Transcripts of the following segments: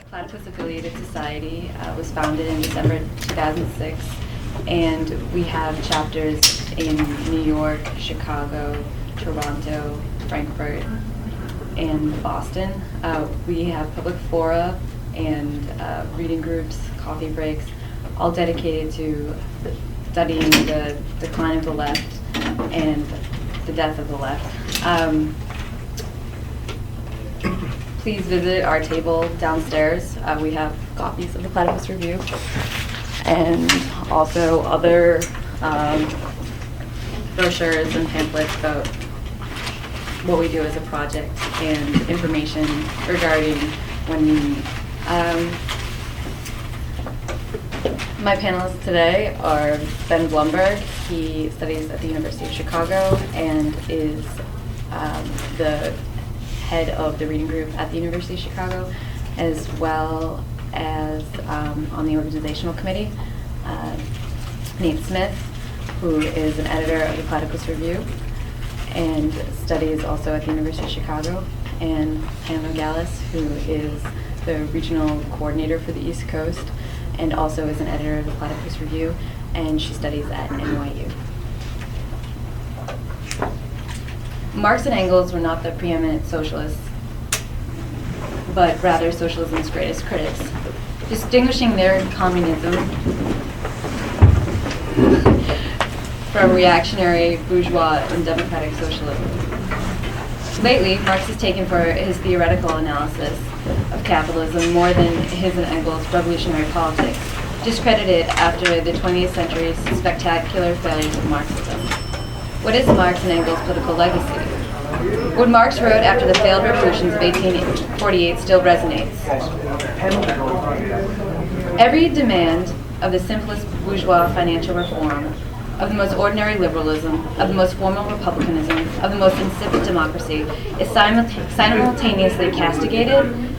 Platypus Affiliated Society was founded in December 2006, and we have chapters in New York, Chicago, Toronto, Frankfurt, and Boston. We have public fora and reading groups, coffee breaks, all dedicated to studying the decline of the left and the death of the left. Please visit our table downstairs. We have copies of the Platypus Review and also other brochures and pamphlets about what we do as a project and information regarding when we meet. My panelists today are Ben Blumberg. He studies at the University of Chicago and is the head of the reading group at the University of Chicago, as well as on the organizational committee. Nate Smith, who is an editor of the Platypus Review and studies also at the University of Chicago, and Pam Nogales, who is the regional coordinator for the East Coast and also is an editor of the Platypus Review, and she studies at NYU. Marx and Engels were not the preeminent socialists, but rather socialism's greatest critics, distinguishing their communism from reactionary, bourgeois, and democratic socialism. Lately, Marx has taken for his theoretical analysis of capitalism more than his and Engels' revolutionary politics, discredited after the 20th century's spectacular failures of Marxism. What is Marx and Engels' political legacy? What Marx wrote after the failed revolutions of 1848 still resonates. Every demand of the simplest bourgeois financial reform, of the most ordinary liberalism, of the most formal republicanism, of the most insipid democracy, is simultaneously castigated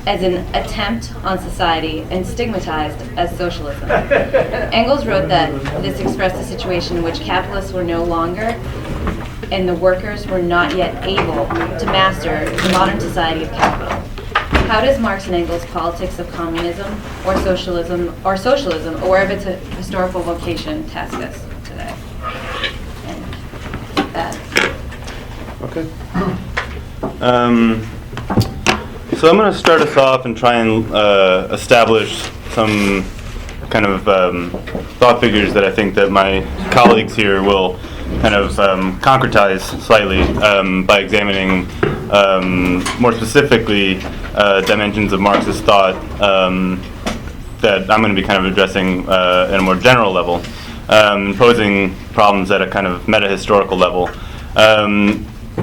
as an attempt on society and stigmatized as socialism. Engels wrote that this expressed a situation in which capitalists were no longer and the workers were not yet able to master the modern society of capital. How does Marx and Engels' politics of communism or socialism, or wherever its historical vocation task us today? And that. Okay. So I'm going to start us off and try and establish some kind of thought figures that I think that my colleagues here will kind of concretize slightly by examining more specifically dimensions of Marxist thought that I'm going to be kind of addressing at a more general level, posing problems at a kind of meta-historical level.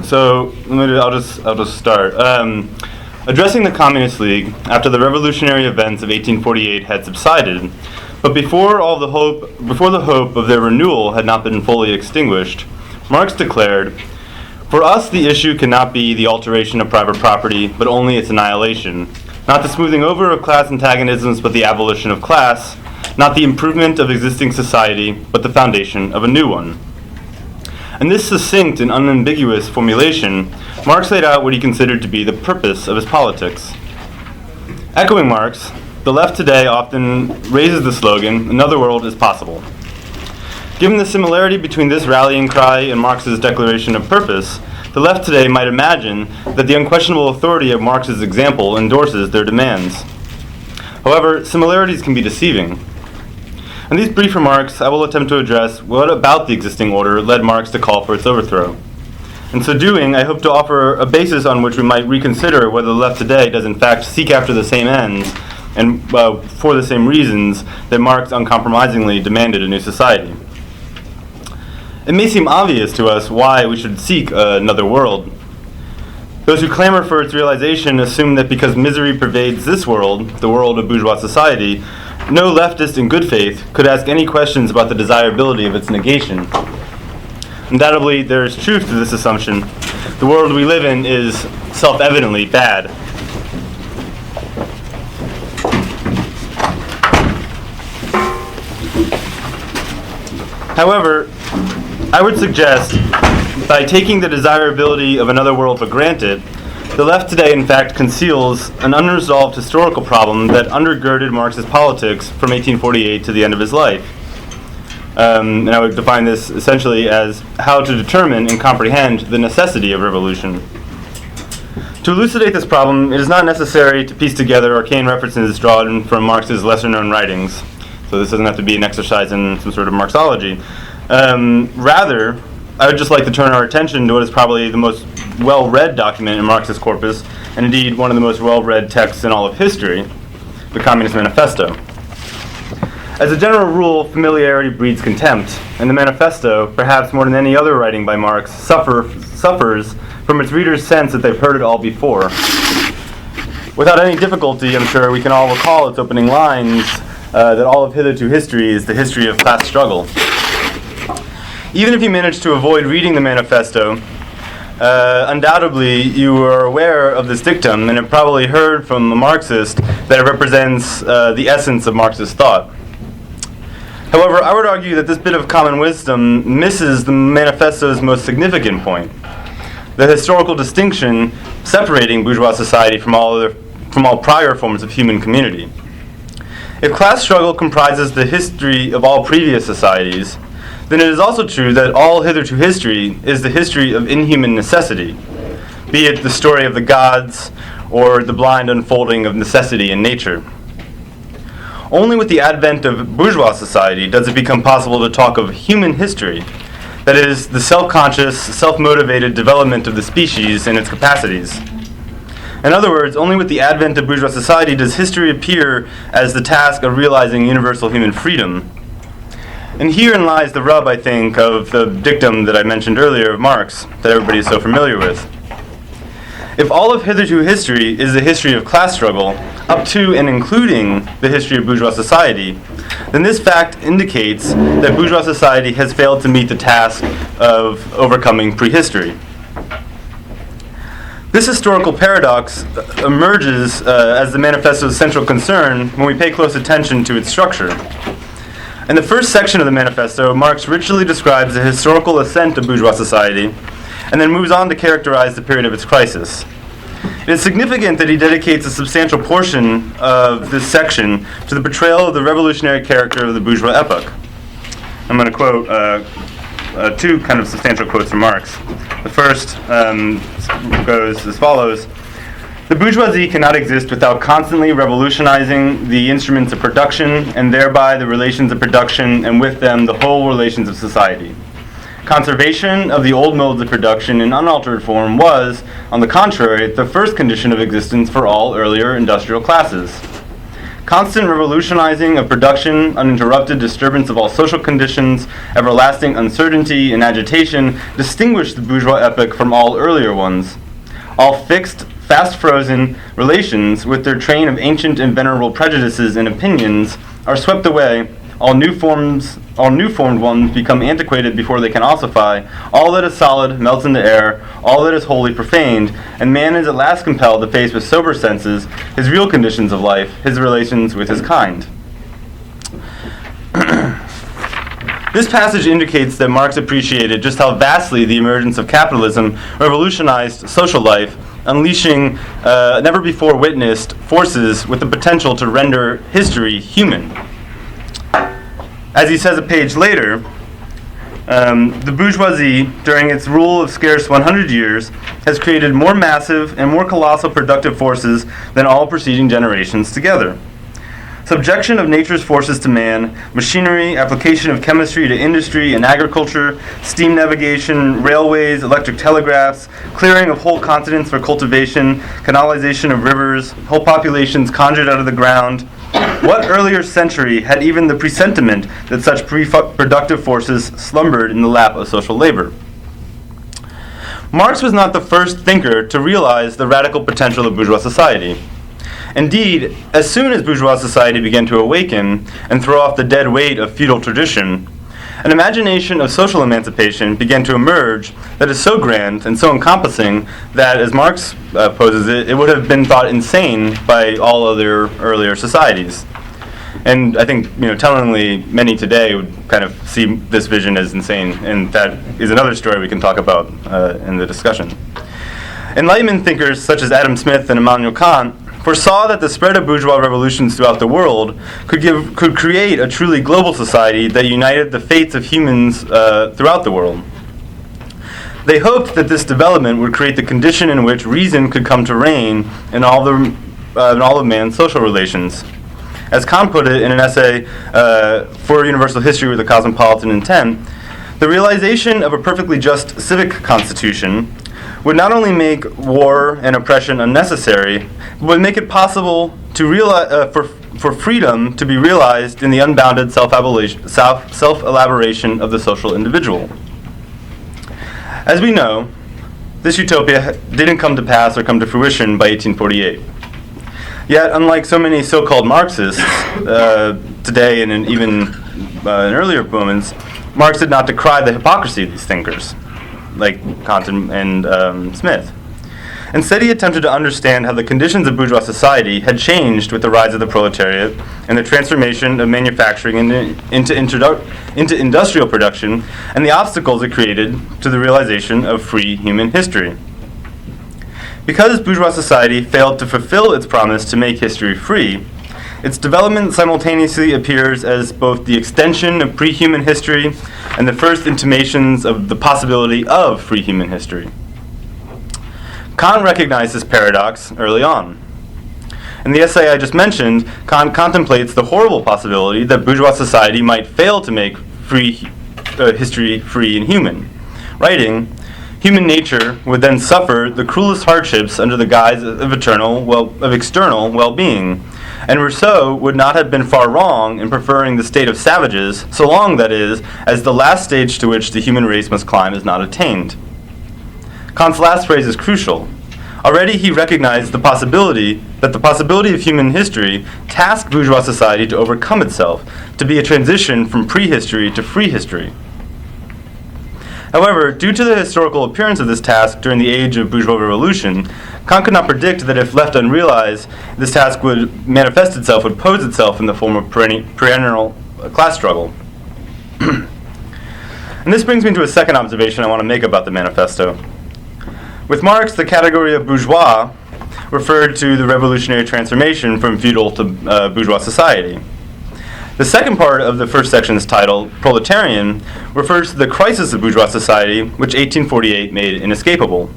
So I'll just start. Addressing the Communist League after the revolutionary events of 1848 had subsided, but before the hope of their renewal had not been fully extinguished, Marx declared, "For us the issue cannot be the alteration of private property, but only its annihilation, not the smoothing over of class antagonisms, but the abolition of class, not the improvement of existing society, but the foundation of a new one." In this succinct and unambiguous formulation, Marx laid out what he considered to be the purpose of his politics. Echoing Marx, the left today often raises the slogan, "Another world is possible." Given the similarity between this rallying cry and Marx's declaration of purpose, the left today might imagine that the unquestionable authority of Marx's example endorses their demands. However, similarities can be deceiving. In these brief remarks, I will attempt to address what about the existing order led Marx to call for its overthrow. In so doing, I hope to offer a basis on which we might reconsider whether the left today does in fact seek after the same ends and for the same reasons that Marx uncompromisingly demanded a new society. It may seem obvious to us why we should seek another world. Those who clamor for its realization assume that because misery pervades this world, the world of bourgeois society, no leftist in good faith could ask any questions about the desirability of its negation. Undoubtedly, there is truth to this assumption. The world we live in is self-evidently bad. However, I would suggest, by taking the desirability of another world for granted, the the left today, in fact, conceals an unresolved historical problem that undergirded Marx's politics from 1848 to the end of his life. And I would define this essentially as how to determine and comprehend the necessity of revolution. To elucidate this problem, it is not necessary to piece together arcane references drawn from Marx's lesser-known writings. So this doesn't have to be an exercise in some sort of Marxology. Rather, I would just like to turn our attention to what is probably the most well-read document in Marx's corpus, and indeed one of the most well-read texts in all of history, the Communist Manifesto. As a general rule, familiarity breeds contempt, and the Manifesto, perhaps more than any other writing by Marx, suffers from its readers' sense that they've heard it all before. Without any difficulty, I'm sure, we can all recall its opening lines that all of hitherto history is the history of class struggle. Even if you manage to avoid reading the Manifesto, undoubtedly you are aware of this dictum and have probably heard from a Marxist that it represents the essence of Marxist thought. However, I would argue that this bit of common wisdom misses the Manifesto's most significant point, the historical distinction separating bourgeois society from all prior forms of human community. If class struggle comprises the history of all previous societies, then it is also true that all hitherto history is the history of inhuman necessity, be it the story of the gods or the blind unfolding of necessity in nature. Only with the advent of bourgeois society does it become possible to talk of human history, that is, the self-conscious, self-motivated development of the species and its capacities. In other words, only with the advent of bourgeois society does history appear as the task of realizing universal human freedom. And herein lies the rub, I think, of the dictum that I mentioned earlier of Marx, that everybody is so familiar with. If all of hitherto history is the history of class struggle, up to and including the history of bourgeois society, then this fact indicates that bourgeois society has failed to meet the task of overcoming prehistory. This historical paradox emerges as the Manifesto's central concern when we pay close attention to its structure. In the first section of the Manifesto, Marx richly describes the historical ascent of bourgeois society, and then moves on to characterize the period of its crisis. It is significant that he dedicates a substantial portion of this section to the portrayal of the revolutionary character of the bourgeois epoch. I'm going to quote two kind of substantial quotes from Marx. The first goes as follows: "The bourgeoisie cannot exist without constantly revolutionizing the instruments of production, and thereby the relations of production, and with them the whole relations of society. Conservation of the old modes of production in unaltered form was, on the contrary, the first condition of existence for all earlier industrial classes. Constant revolutionizing of production, uninterrupted disturbance of all social conditions, everlasting uncertainty and agitation distinguish the bourgeois epoch from all earlier ones. All fixed, fast-frozen relations, with their train of ancient and venerable prejudices and opinions, are swept away. All new formed ones become antiquated before they can ossify. All that is solid melts into air. All that is wholly profaned, and man is at last compelled to face with sober senses his real conditions of life, his relations with his kind." This passage indicates that Marx appreciated just how vastly the emergence of capitalism revolutionized social life, unleashing never before witnessed forces with the potential to render history human. As he says a page later, the bourgeoisie, during its rule of scarce 100 years, has created more massive and more colossal productive forces than all preceding generations together. Subjection of nature's forces to man, machinery, application of chemistry to industry and agriculture, steam navigation, railways, electric telegraphs, clearing of whole continents for cultivation, canalization of rivers, whole populations conjured out of the ground. What earlier century had even the presentiment that such productive forces slumbered in the lap of social labor? Marx was not the first thinker to realize the radical potential of bourgeois society. Indeed, as soon as bourgeois society began to awaken and throw off the dead weight of feudal tradition, an imagination of social emancipation began to emerge that is so grand and so encompassing that, as Marx poses it, it would have been thought insane by all other earlier societies. And I think, tellingly, many today would kind of see this vision as insane, and that is another story we can talk about in the discussion. Enlightenment thinkers such as Adam Smith and Immanuel Kant foresaw that the spread of bourgeois revolutions throughout the world could create a truly global society that united the fates of humans throughout the world. They hoped that this development would create the condition in which reason could come to reign in all of man's social relations. As Kant put it in an essay for Universal History with a Cosmopolitan Intent, the realization of a perfectly just civic constitution would not only make war and oppression unnecessary, but would make it possible to for freedom to be realized in the unbounded self-elaboration of the social individual. As we know, this utopia didn't come to pass or come to fruition by 1848. Yet, unlike so many so-called Marxists today and even in earlier moments, Marx did not decry the hypocrisy of these thinkers, like Kant and Smith. Instead, he attempted to understand how the conditions of bourgeois society had changed with the rise of the proletariat and the transformation of manufacturing into industrial production and the obstacles it created to the realization of free human history. Because bourgeois society failed to fulfill its promise to make history free, its development simultaneously appears as both the extension of pre-human history and the first intimations of the possibility of free human history. Kant recognized this paradox early on. In the essay I just mentioned, Kant contemplates the horrible possibility that bourgeois society might fail to make history free and human, writing, "Human nature would then suffer the cruelest hardships under the guise of external well-being, and Rousseau would not have been far wrong in preferring the state of savages, so long, that is, as the last stage to which the human race must climb is not attained." Kant's last phrase is crucial. Already he recognized the possibility of human history tasked bourgeois society to overcome itself, to be a transition from prehistory to free history. However, due to the historical appearance of this task during the age of bourgeois revolution, Kant could not predict that if left unrealized, this task would pose itself in the form of perennial class struggle. And this brings me to a second observation I want to make about the manifesto. With Marx, the category of bourgeois referred to the revolutionary transformation from feudal to bourgeois society. The second part of the first section is titled Proletarian, refers to the crisis of bourgeois society, which 1848 made inescapable.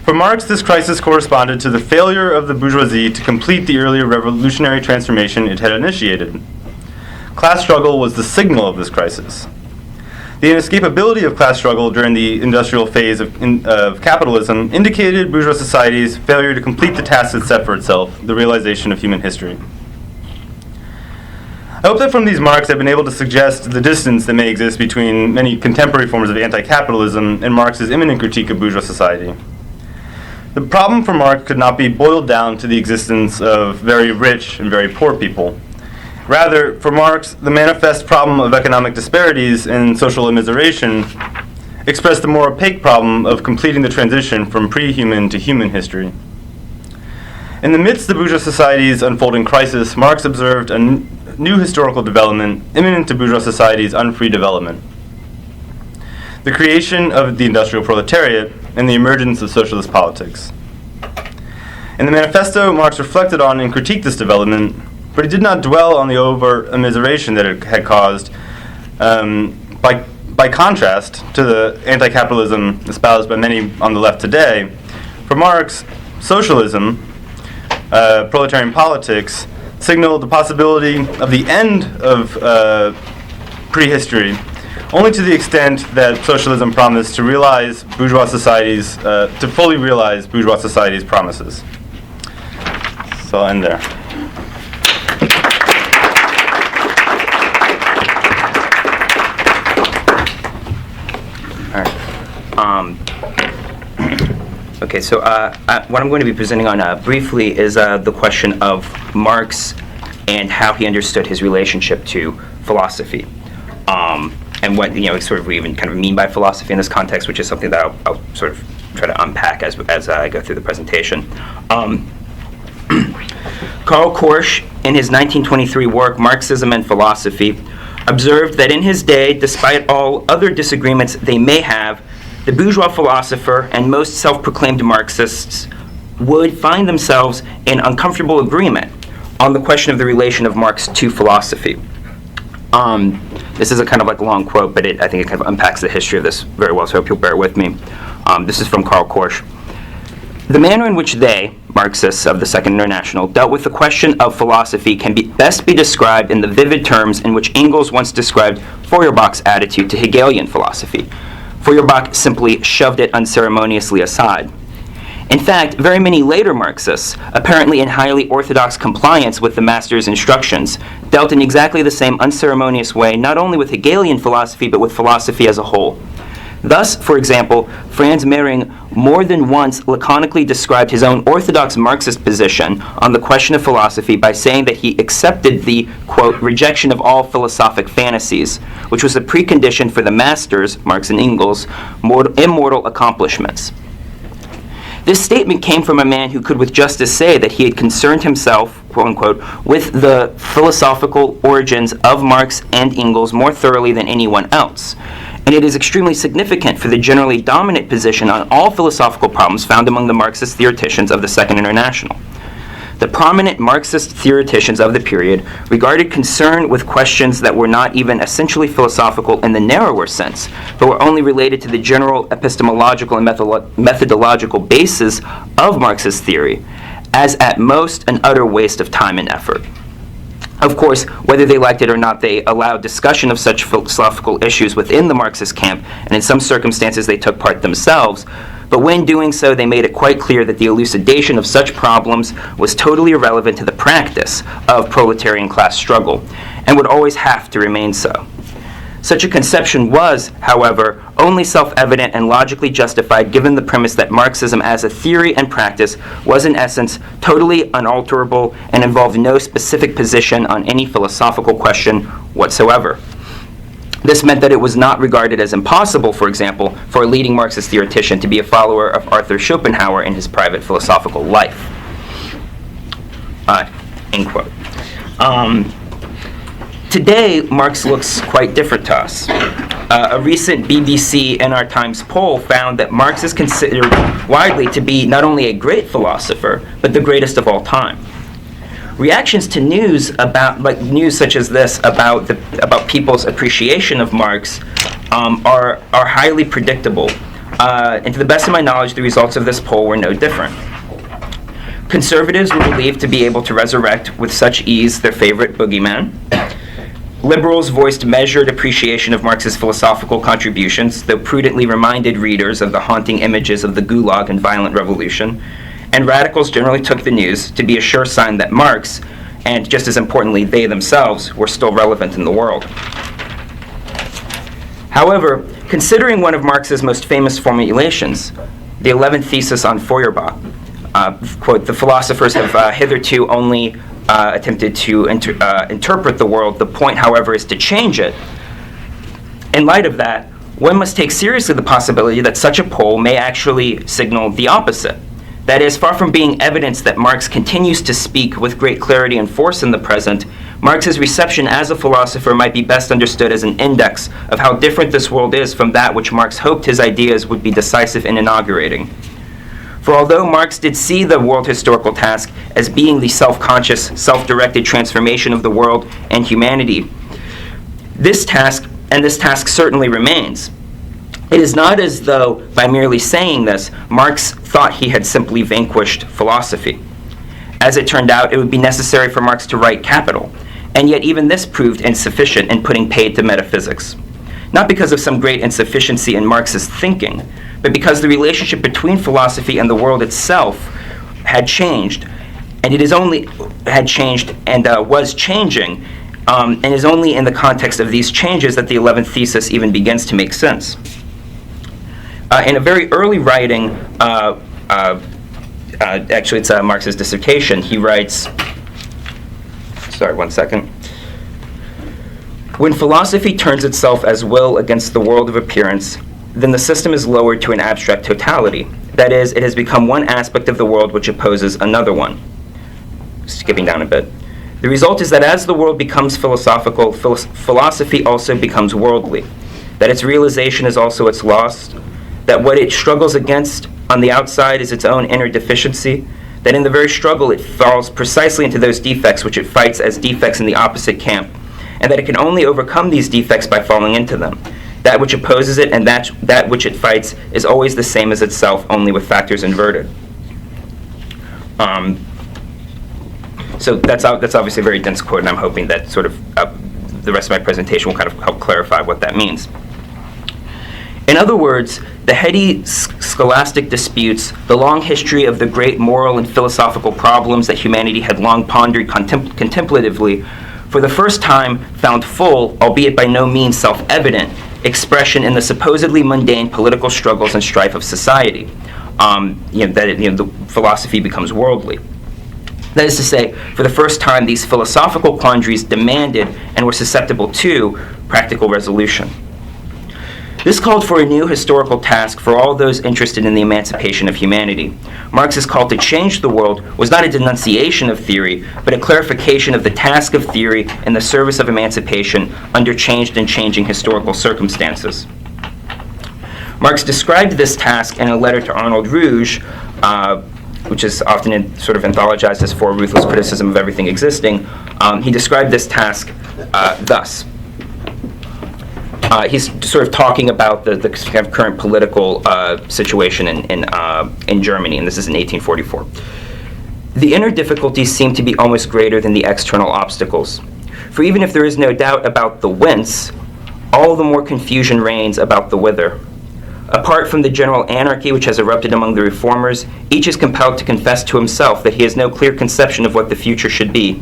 For Marx, this crisis corresponded to the failure of the bourgeoisie to complete the earlier revolutionary transformation it had initiated. Class struggle was the signal of this crisis. The inescapability of class struggle during the industrial phase of capitalism indicated bourgeois society's failure to complete the task it set for itself, the realization of human history. I hope that from these marks I've been able to suggest the distance that may exist between many contemporary forms of anti-capitalism and Marx's imminent critique of bourgeois society. The problem for Marx could not be boiled down to the existence of very rich and very poor people. Rather, for Marx, the manifest problem of economic disparities and social immiseration expressed the more opaque problem of completing the transition from pre-human to human history. In the midst of bourgeois society's unfolding crisis, Marx observed a new historical development imminent to bourgeois society's unfree development: the creation of the industrial proletariat and the emergence of socialist politics. In the manifesto, Marx reflected on and critiqued this development, but he did not dwell on the over-immiseration that it had caused. By contrast to the anti-capitalism espoused by many on the left today, for Marx, socialism, proletarian politics, signaled the possibility of the end of prehistory, only to the extent that socialism promised to realize bourgeois society's, to fully realize bourgeois society's promises. So I'll end there. Okay, so what I'm going to be presenting on briefly is the question of Marx and how he understood his relationship to philosophy, and what sort of we even kind of mean by philosophy in this context, which is something that I'll sort of try to unpack as I go through the presentation. Karl Korsch, in his 1923 work Marxism and Philosophy, observed that in his day, despite all other disagreements they may have, the bourgeois philosopher and most self-proclaimed Marxists would find themselves in uncomfortable agreement on the question of the relation of Marx to philosophy. This is a kind of like long quote, but I think it kind of unpacks the history of this very well, so I hope you'll bear with me. This is from Karl Korsch. The manner in which they, Marxists of the Second International, dealt with the question of philosophy can best be described in the vivid terms in which Engels once described Feuerbach's attitude to Hegelian philosophy. Feuerbach simply shoved it unceremoniously aside. In fact, very many later Marxists, apparently in highly orthodox compliance with the master's instructions, dealt in exactly the same unceremonious way not only with Hegelian philosophy but with philosophy as a whole. Thus, for example, Franz Mehring more than once laconically described his own orthodox Marxist position on the question of philosophy by saying that he accepted the, quote, rejection of all philosophic fantasies, which was a precondition for the master's, Marx and Engels, immortal accomplishments. This statement came from a man who could with justice say that he had concerned himself, quote unquote, with the philosophical origins of Marx and Engels more thoroughly than anyone else. And it is extremely significant for the generally dominant position on all philosophical problems found among the Marxist theoreticians of the Second International. The prominent Marxist theoreticians of the period regarded concern with questions that were not even essentially philosophical in the narrower sense, but were only related to the general epistemological and methodological basis of Marxist theory, as at most an utter waste of time and effort. Of course, whether they liked it or not, they allowed discussion of such philosophical issues within the Marxist camp, and in some circumstances they took part themselves. But when doing so, they made it quite clear that the elucidation of such problems was totally irrelevant to the practice of proletarian class struggle, and would always have to remain so. Such a conception was, however, only self-evident and logically justified given the premise that Marxism as a theory and practice was in essence totally unalterable and involved no specific position on any philosophical question whatsoever. This meant that it was not regarded as impossible, for example, for a leading Marxist theoretician to be a follower of Arthur Schopenhauer in his private philosophical life. End quote. Today, Marx looks quite different to us. A recent BBC NR Times poll found that Marx is considered widely to be not only a great philosopher, but the greatest of all time. Reactions to news news such as this about people's appreciation of Marx are highly predictable. And to the best of my knowledge, the results of this poll were no different. Conservatives were believed to be able to resurrect with such ease their favorite boogeyman. Liberals voiced measured appreciation of Marx's philosophical contributions, though prudently reminded readers of the haunting images of the Gulag and violent revolution. And radicals generally took the news to be a sure sign that Marx, and just as importantly, they themselves, were still relevant in the world. However, considering one of Marx's most famous formulations, the 11th thesis on Feuerbach, quote, the philosophers have hitherto only attempted to interpret the world. The point, however, is to change it. In light of that, one must take seriously the possibility that such a poll may actually signal the opposite. That is, far from being evidence that Marx continues to speak with great clarity and force in the present, Marx's reception as a philosopher might be best understood as an index of how different this world is from that which Marx hoped his ideas would be decisive in inaugurating. For although Marx did see the world historical task as being the self-conscious, self-directed transformation of the world and humanity, this task certainly remains. It is not as though, by merely saying this, Marx thought he had simply vanquished philosophy. As it turned out, it would be necessary for Marx to write Capital, and yet even this proved insufficient in putting paid to metaphysics. Not because of some great insufficiency in Marx's thinking, but because the relationship between philosophy and the world itself had changed, and was changing, and is only in the context of these changes that the 11th thesis even begins to make sense. In a very early writing, actually it's Marx's dissertation, he writes, when philosophy turns itself as will against the world of appearance, then the system is lowered to an abstract totality. That is, it has become one aspect of the world which opposes another one. Skipping down a bit. The result is that as the world becomes philosophical, philosophy also becomes worldly. That its realization is also its loss. that what it struggles against on the outside is its own inner deficiency, that in the very struggle it falls precisely into those defects which it fights as defects in the opposite camp, and that it can only overcome these defects by falling into them. That which opposes it and that which it fights is always the same as itself, only with factors inverted. So that's obviously a very dense quote, and I'm hoping that sort of the rest of my presentation will kind of help clarify what that means. In other words, the heady scholastic disputes, the long history of the great moral and philosophical problems that humanity had long pondered contemplatively, for the first time found full, albeit by no means self-evident, expression in the supposedly mundane political struggles and strife of society. The philosophy becomes worldly. That is to say, for the first time, these philosophical quandaries demanded and were susceptible to practical resolution. This called for a new historical task for all those interested in the emancipation of humanity. Marx's call to change the world was not a denunciation of theory, but a clarification of the task of theory in the service of emancipation under changed and changing historical circumstances. Marx described this task in a letter to Arnold Rouge, which is often sort of anthologized as For Ruthless Criticism of Everything Existing. He described this task thus. He's sort of talking about the kind of current political situation in Germany, and this is in 1844. The inner difficulties seem to be almost greater than the external obstacles. For even if there is no doubt about the whence, all the more confusion reigns about the whither. Apart from the general anarchy which has erupted among the reformers, each is compelled to confess to himself that he has no clear conception of what the future should be.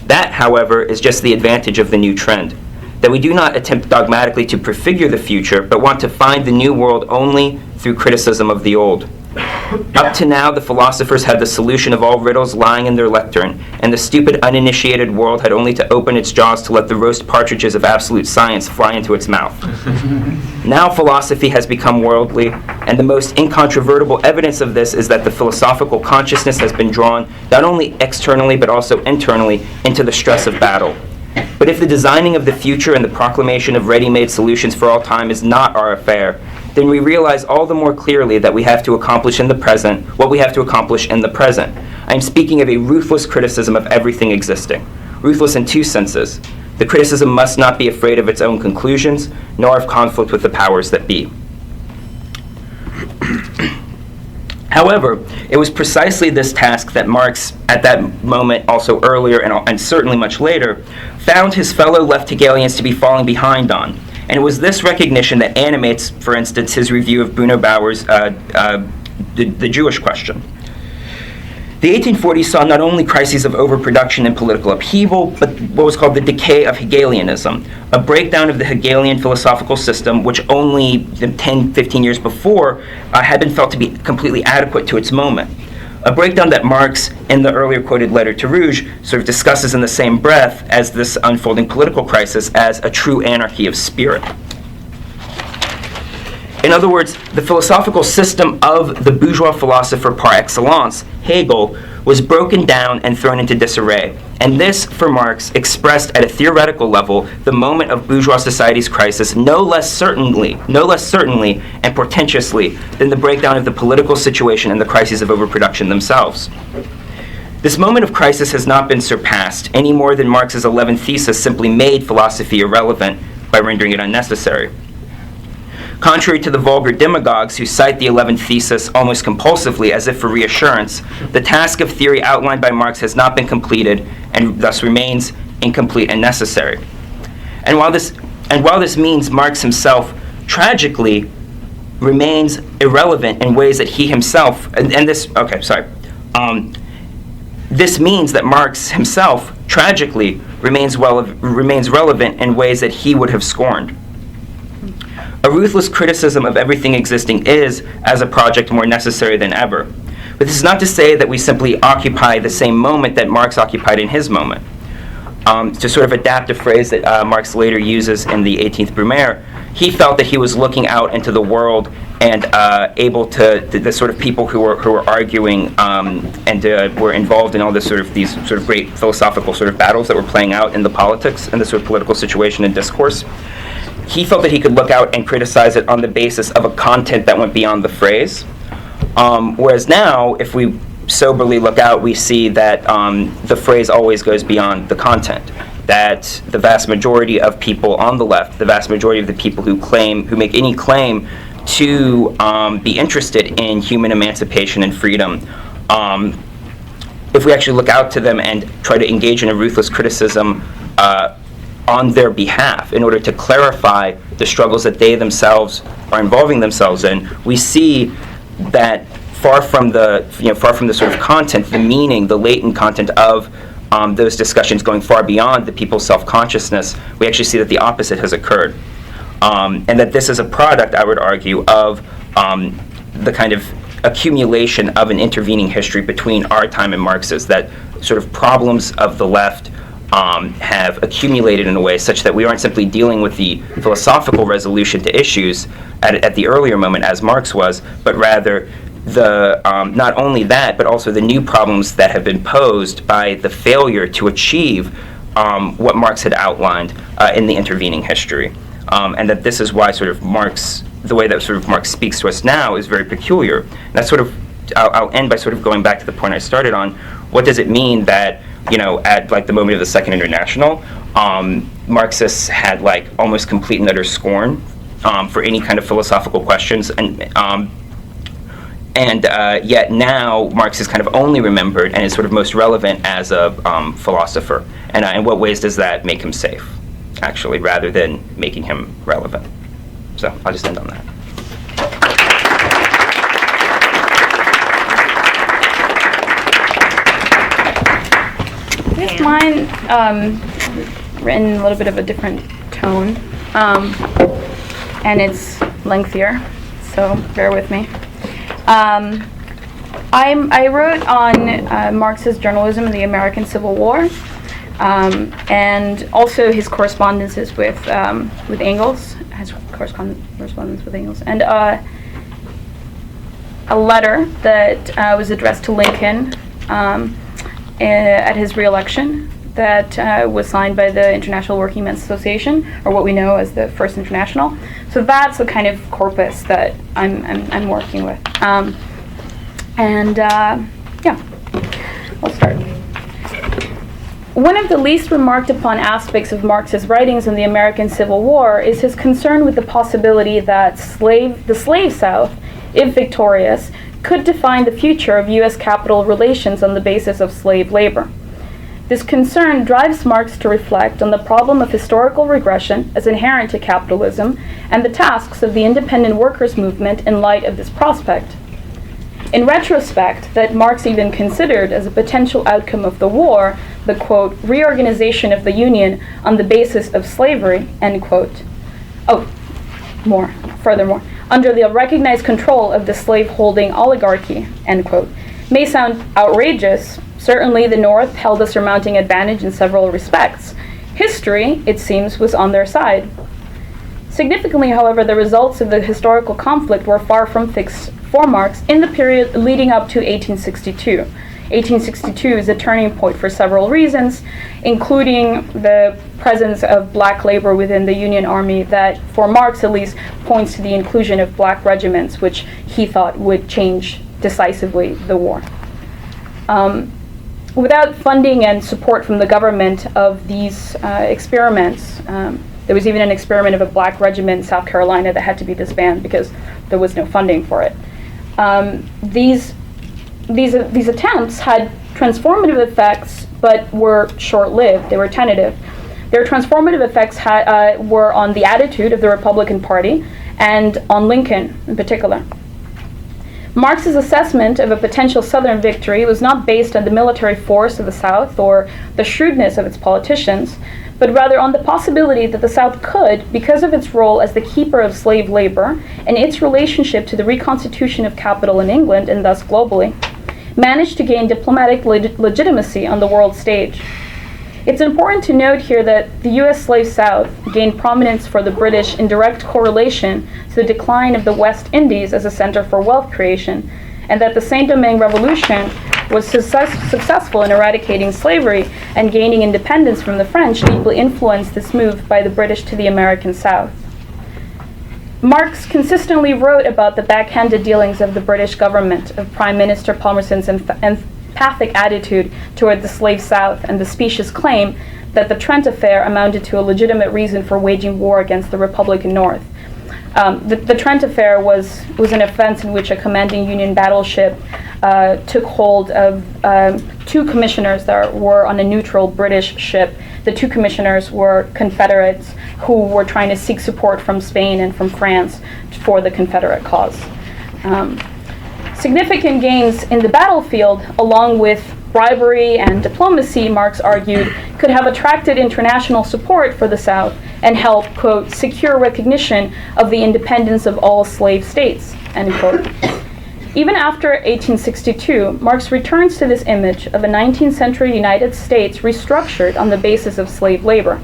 That, however, is just the advantage of the new trend, that we do not attempt dogmatically to prefigure the future, but want to find the new world only through criticism of the old. Up to now, the philosophers had the solution of all riddles lying in their lectern, and the stupid, uninitiated world had only to open its jaws to let the roast partridges of absolute science fly into its mouth. Now philosophy has become worldly, and the most incontrovertible evidence of this is that the philosophical consciousness has been drawn not only externally but also internally into the stress of battle. But if the designing of the future and the proclamation of ready-made solutions for all time is not our affair, then we realize all the more clearly that we have to accomplish in the present what we have to accomplish in the present. I am speaking of a ruthless criticism of everything existing. Ruthless in two senses. The criticism must not be afraid of its own conclusions, nor of conflict with the powers that be. However, it was precisely this task that Marx, at that moment, also earlier and certainly much later, found his fellow left Hegelians to be falling behind on. And it was this recognition that animates, for instance, his review of Bruno Bauer's the Jewish Question. The 1840s saw not only crises of overproduction and political upheaval, but what was called the decay of Hegelianism, a breakdown of the Hegelian philosophical system, which only 10, 15 years before had been felt to be completely adequate to its moment. A breakdown that Marx, in the earlier quoted letter to Rouge, sort of discusses in the same breath as this unfolding political crisis as a true anarchy of spirit. In other words, the philosophical system of the bourgeois philosopher par excellence, Hegel, was broken down and thrown into disarray. And this, for Marx, expressed at a theoretical level the moment of bourgeois society's crisis no less certainly, and portentously than the breakdown of the political situation and the crises of overproduction themselves. This moment of crisis has not been surpassed any more than Marx's 11th thesis simply made philosophy irrelevant by rendering it unnecessary. Contrary to the vulgar demagogues who cite the 11th thesis almost compulsively as if for reassurance, the task of theory outlined by Marx has not been completed and thus remains incomplete and necessary. And while this means Marx himself tragically remains irrelevant in ways that he himself, this means that Marx himself tragically remains relevant in ways that he would have scorned. A ruthless criticism of everything existing is, as a project, more necessary than ever. But this is not to say that we simply occupy the same moment that Marx occupied in his moment. To sort of adapt a phrase that Marx later uses in the 18th Brumaire, he felt that he was looking out into the world and able to, the sort of people who were arguing and were involved in all these sort of great philosophical sort of battles that were playing out in the politics and the sort of political situation and discourse. he felt that he could look out and criticize it on the basis of a content that went beyond the phrase. Whereas now, if we soberly look out, we see that the phrase always goes beyond the content. That the vast majority of people on the left, the vast majority of the people who make any claim to be interested in human emancipation and freedom, if we actually look out to them and try to engage in a ruthless criticism on their behalf in order to clarify the struggles that they themselves are involving themselves in, we see that far from the sort of content, the meaning, the latent content of those discussions going far beyond the people's self-consciousness, we actually see that the opposite has occurred. And that this is a product, I would argue, of the kind of accumulation of an intervening history between our time and Marx's, that sort of problems of the left have accumulated in a way such that we aren't simply dealing with the philosophical resolution to issues at the earlier moment as Marx was, but rather the not only that, but also the new problems that have been posed by the failure to achieve what Marx had outlined in the intervening history. And that this is why sort of Marx, the way that sort of Marx speaks to us now is very peculiar. And that's sort of, I'll end by sort of going back to the point I started on. What does it mean that, at like the moment of the Second International, Marxists had like almost complete and utter scorn for any kind of philosophical questions, and yet now Marx is kind of only remembered and is sort of most relevant as a philosopher. And in what ways does that make him safe, actually, rather than making him relevant? So I'll just end on that. Here's mine, written in a little bit of a different tone, and it's lengthier, so bear with me. I wrote on Marx's journalism in the American Civil War, and also his correspondences with Engels, correspondence with Engels, and a letter that was addressed to Lincoln at his re-election that was signed by the International Working Men's Association, or what we know as the First International. So that's the kind of corpus that I'm working with. Let's start. One of the least remarked upon aspects of Marx's writings in the American Civil War is his concern with the possibility that the slave South, if victorious, could define the future of U.S. capital relations on the basis of slave labor. This concern drives Marx to reflect on the problem of historical regression as inherent to capitalism and the tasks of the independent workers' movement in light of this prospect. In retrospect, that Marx even considered as a potential outcome of the war the, quote, reorganization of the Union on the basis of slavery, end quote. Furthermore, under the recognized control of the slave-holding oligarchy, end quote, may sound outrageous. Certainly the North held a surmounting advantage in several respects. History, it seems, was on their side. Significantly, however, the results of the historical conflict were far from fixed for Marx in the period leading up to 1862. 1862 is a turning point for several reasons, including the presence of black labor within the Union Army that, for Marx at least, points to the inclusion of black regiments, which he thought would change decisively the war. Without funding and support from the government of these experiments, there was even an experiment of a black regiment in South Carolina that had to be disbanded because there was no funding for it. These attempts had transformative effects, but were short-lived. They were tentative. Their transformative effects were on the attitude of the Republican Party and on Lincoln in particular. Marx's assessment of a potential Southern victory was not based on the military force of the South or the shrewdness of its politicians, but rather on the possibility that the South could, because of its role as the keeper of slave labor and its relationship to the reconstitution of capital in England and thus globally, manage to gain diplomatic legitimacy on the world stage. It's important to note here that the U.S. slave South gained prominence for the British in direct correlation to the decline of the West Indies as a center for wealth creation, and that the Saint-Domingue Revolution was successful in eradicating slavery and gaining independence from the French deeply influenced this move by the British to the American South. Marx consistently wrote about the backhanded dealings of the British government, of Prime Minister Palmerston's empathic attitude toward the slave South, and the specious claim that the Trent affair amounted to a legitimate reason for waging war against the Republican North. The Trent affair was an offense in which a commanding Union battleship took hold of two commissioners that were on a neutral British ship. The two commissioners were Confederates who were trying to seek support from Spain and from France for the Confederate cause. Significant gains in the battlefield, along with bribery and diplomacy, Marx argued, could have attracted international support for the South and help, quote, secure recognition of the independence of all slave states, end quote. Even after 1862, Marx returns to this image of a 19th century United States restructured on the basis of slave labor.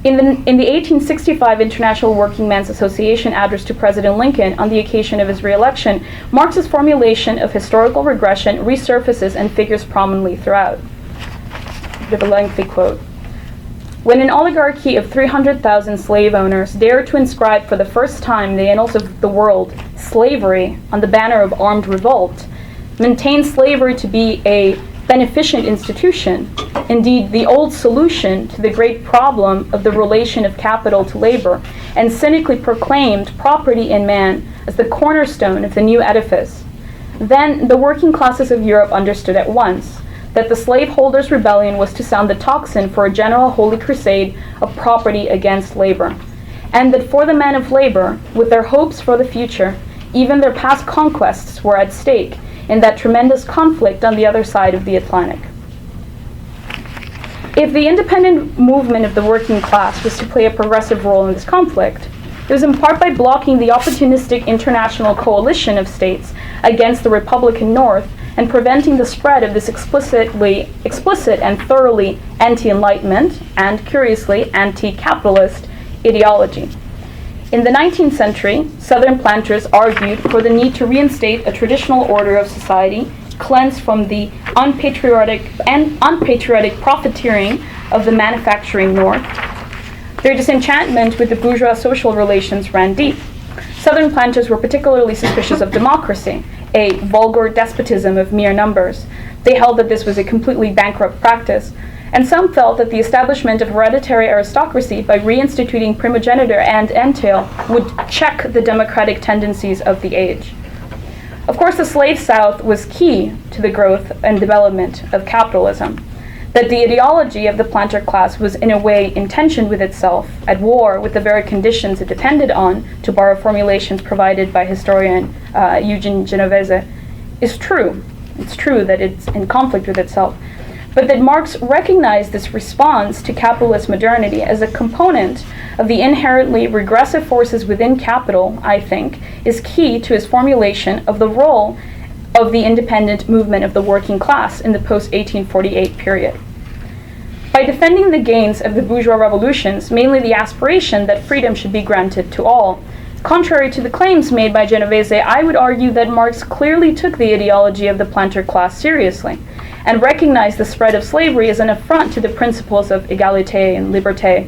In the 1865 International Working Men's Association address to President Lincoln on the occasion of his re-election, Marx's formulation of historical regression resurfaces and figures prominently throughout. A bit of a lengthy quote. When an oligarchy of 300,000 slave owners dared to inscribe for the first time in the annals of the world slavery on the banner of armed revolt, maintained slavery to be a beneficent institution, indeed the old solution to the great problem of the relation of capital to labor, and cynically proclaimed property in man as the cornerstone of the new edifice, then the working classes of Europe understood at once that the slaveholders' rebellion was to sound the tocsin for a general holy crusade of property against labor, and that for the men of labor, with their hopes for the future, even their past conquests were at stake in that tremendous conflict on the other side of the Atlantic. If the independent movement of the working class was to play a progressive role in this conflict, it was in part by blocking the opportunistic international coalition of states against the Republican North and preventing the spread of this explicit and thoroughly anti-Enlightenment and, curiously, anti-capitalist ideology. In the 19th century, Southern planters argued for the need to reinstate a traditional order of society, cleansed from the unpatriotic profiteering of the manufacturing North. Their disenchantment with the bourgeois social relations ran deep. Southern planters were particularly suspicious of democracy, a vulgar despotism of mere numbers. They held that this was a completely bankrupt practice, and some felt that the establishment of hereditary aristocracy by reinstituting primogeniture and entail would check the democratic tendencies of the age. Of course, the slave South was key to the growth and development of capitalism. That the ideology of the planter class was in a way in tension with itself, at war with the very conditions it depended on, to borrow formulations provided by historian Eugene Genovese, is true. It's true that it's in conflict with itself. But that Marx recognized this response to capitalist modernity as a component of the inherently regressive forces within capital, I think, is key to his formulation of the role of the independent movement of the working class in the post-1848 period. By defending the gains of the bourgeois revolutions, mainly the aspiration that freedom should be granted to all, contrary to the claims made by Genovese, I would argue that Marx clearly took the ideology of the planter class seriously, and recognized the spread of slavery as an affront to the principles of égalité and liberté.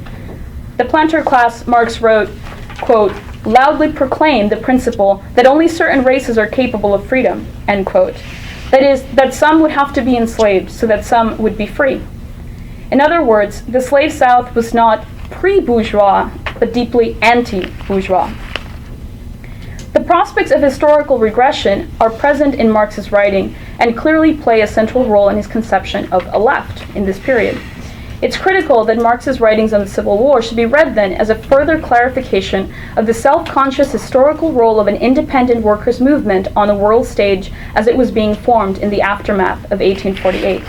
The planter class, Marx wrote, quote, loudly proclaimed the principle that only certain races are capable of freedom, end quote. That is, that some would have to be enslaved so that some would be free. In other words, the slave South was not pre-bourgeois, but deeply anti-bourgeois. The prospects of historical regression are present in Marx's writing and clearly play a central role in his conception of a left in this period. It's critical that Marx's writings on the Civil War should be read then as a further clarification of the self-conscious historical role of an independent workers' movement on the world stage as it was being formed in the aftermath of 1848.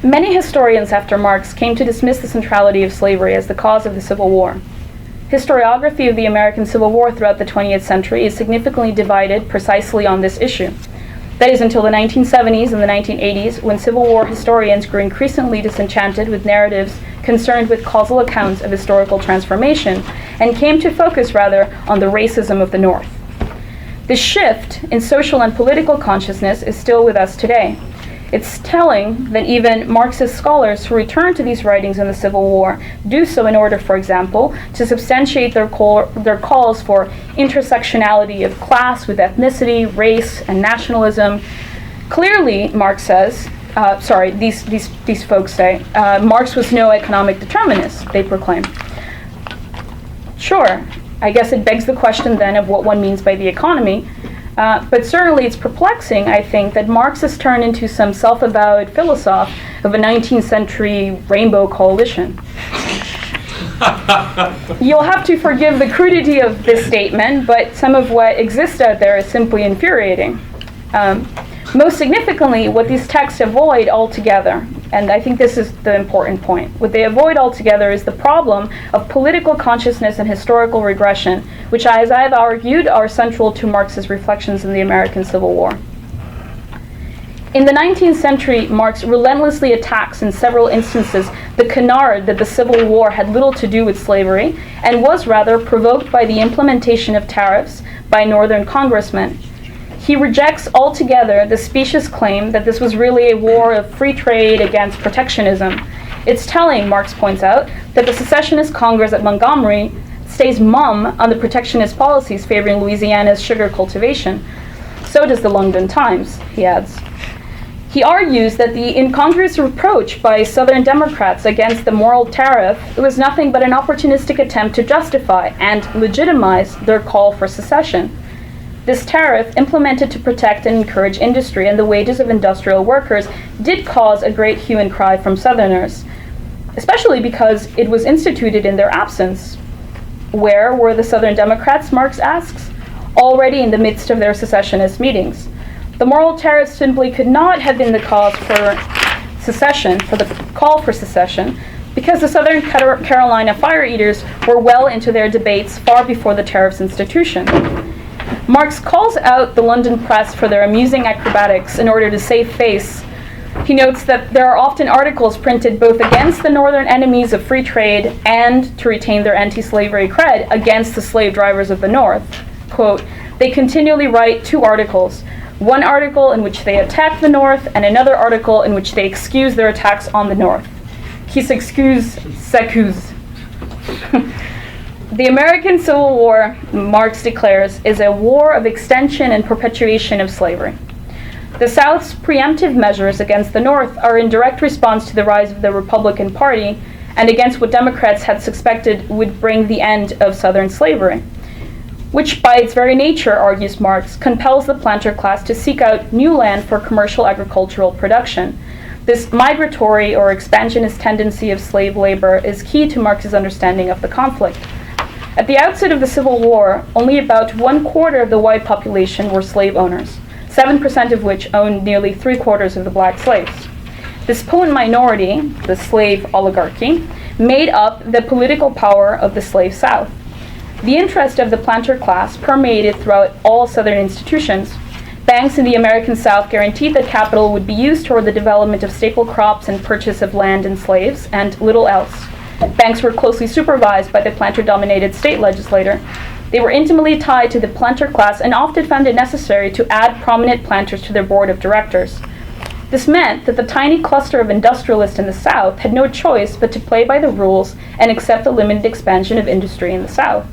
Many historians after Marx came to dismiss the centrality of slavery as the cause of the Civil War. Historiography of the American Civil War throughout the 20th century is significantly divided precisely on this issue. That is until the 1970s and the 1980s, when Civil War historians grew increasingly disenchanted with narratives concerned with causal accounts of historical transformation and came to focus rather on the racism of the North. This shift in social and political consciousness is still with us today. It's telling that even Marxist scholars who return to these writings in the Civil War do so in order, for example, to substantiate their calls for intersectionality of class with ethnicity, race, and nationalism. Clearly, Marx says, these folks say, Marx was no economic determinist, they proclaim. Sure, I guess it begs the question then of what one means by the economy. But certainly it's perplexing, I think, that Marx has turned into some self-avowed philosopher of a 19th century rainbow coalition. You'll have to forgive the crudity of this statement, but some of what exists out there is simply infuriating. Most significantly, what these texts avoid altogether, and I think this is the important point, what they avoid altogether is the problem of political consciousness and historical regression, which, as I've argued, are central to Marx's reflections in the American Civil War. In the 19th century, Marx relentlessly attacks in several instances the canard that the Civil War had little to do with slavery, and was rather provoked by the implementation of tariffs by Northern congressmen. He rejects altogether the specious claim that this was really a war of free trade against protectionism. It's telling, Marx points out, that the secessionist Congress at Montgomery stays mum on the protectionist policies favoring Louisiana's sugar cultivation. So does the London Times, he adds. He argues that the incongruous reproach by Southern Democrats against the moral tariff was nothing but an opportunistic attempt to justify and legitimize their call for secession. This tariff, implemented to protect and encourage industry and the wages of industrial workers, did cause a great hue and cry from Southerners, especially because it was instituted in their absence. Where were the Southern Democrats, Marx asks? Already in the midst of their secessionist meetings. The moral tariff simply could not have been the cause for secession, for the call for secession, because the Southern Carolina fire eaters were well into their debates far before the tariff's institution. Marx calls out the London press for their amusing acrobatics in order to save face. He notes that there are often articles printed both against the northern enemies of free trade and, to retain their anti-slavery cred, against the slave drivers of the North. Quote, they continually write two articles, one article in which they attack the North and another article in which they excuse their attacks on the North. Qui s'excuse, s'accuse. The American Civil War, Marx declares, is a war of extension and perpetuation of slavery. The South's preemptive measures against the North are in direct response to the rise of the Republican Party and against what Democrats had suspected would bring the end of Southern slavery, which by its very nature, argues Marx, compels the planter class to seek out new land for commercial agricultural production. This migratory or expansionist tendency of slave labor is key to Marx's understanding of the conflict. At the outset of the Civil War, only about 1/4 of the white population were slave owners, 7% of which owned nearly 3/4 of the black slaves. This potent minority, the slave oligarchy, made up the political power of the slave South. The interest of the planter class permeated throughout all Southern institutions. Banks in the American South guaranteed that capital would be used toward the development of staple crops and purchase of land and slaves, and little else. Banks were closely supervised by the planter-dominated state legislature. They were intimately tied to the planter class and often found it necessary to add prominent planters to their board of directors. This meant that the tiny cluster of industrialists in the South had no choice but to play by the rules and accept the limited expansion of industry in the South.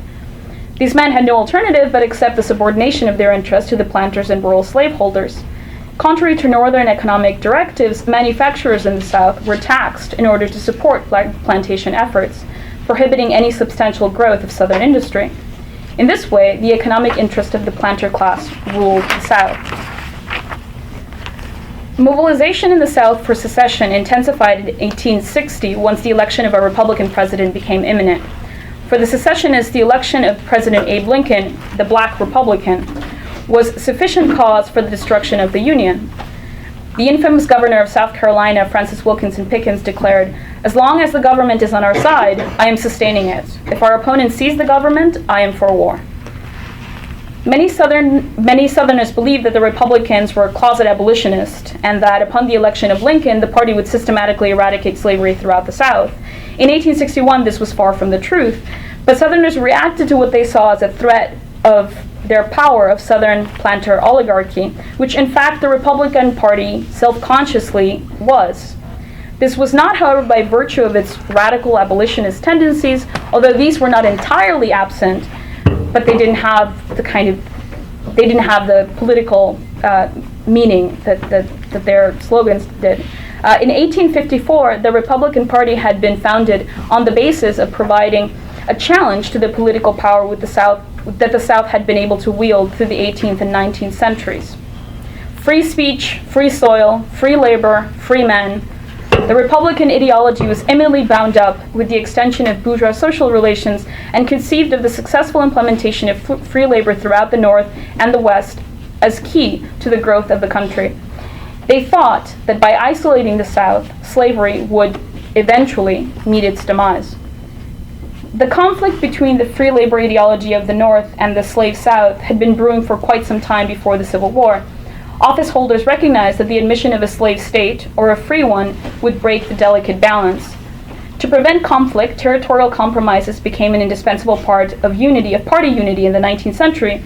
These men had no alternative but accept the subordination of their interests to the planters and rural slaveholders. Contrary to Northern economic directives, manufacturers in the South were taxed in order to support plantation efforts, prohibiting any substantial growth of Southern industry. In this way, the economic interest of the planter class ruled the South. Mobilization in the South for secession intensified in 1860 once the election of a Republican president became imminent. For the secessionists, the election of President Abe Lincoln, the black Republican, was sufficient cause for the destruction of the Union. The infamous governor of South Carolina, Francis Wilkinson Pickens, declared, "As long as the government is on our side, I am sustaining it. If our opponent seize the government, I am for war." Many Southerners believed that the Republicans were closet abolitionists and that upon the election of Lincoln, the party would systematically eradicate slavery throughout the South. In 1861, this was far from the truth, but Southerners reacted to what they saw as a threat of their power of Southern planter oligarchy, which in fact the Republican Party self-consciously was. This was not, however, by virtue of its radical abolitionist tendencies, although these were not entirely absent, but they didn't have the political meaning that their slogans did. In 1854, the Republican Party had been founded on the basis of providing a challenge to the political power with the South that the South had been able to wield through the 18th and 19th centuries. Free speech, free soil, free labor, free men. The Republican ideology was eminently bound up with the extension of bourgeois social relations and conceived of the successful implementation of free labor throughout the North and the West as key to the growth of the country. They thought that by isolating the South, slavery would eventually meet its demise. The conflict between the free labor ideology of the North and the slave South had been brewing for quite some time before the Civil War. Office holders recognized that the admission of a slave state, or a free one, would break the delicate balance. To prevent conflict, territorial compromises became an indispensable part of party unity in the 19th century.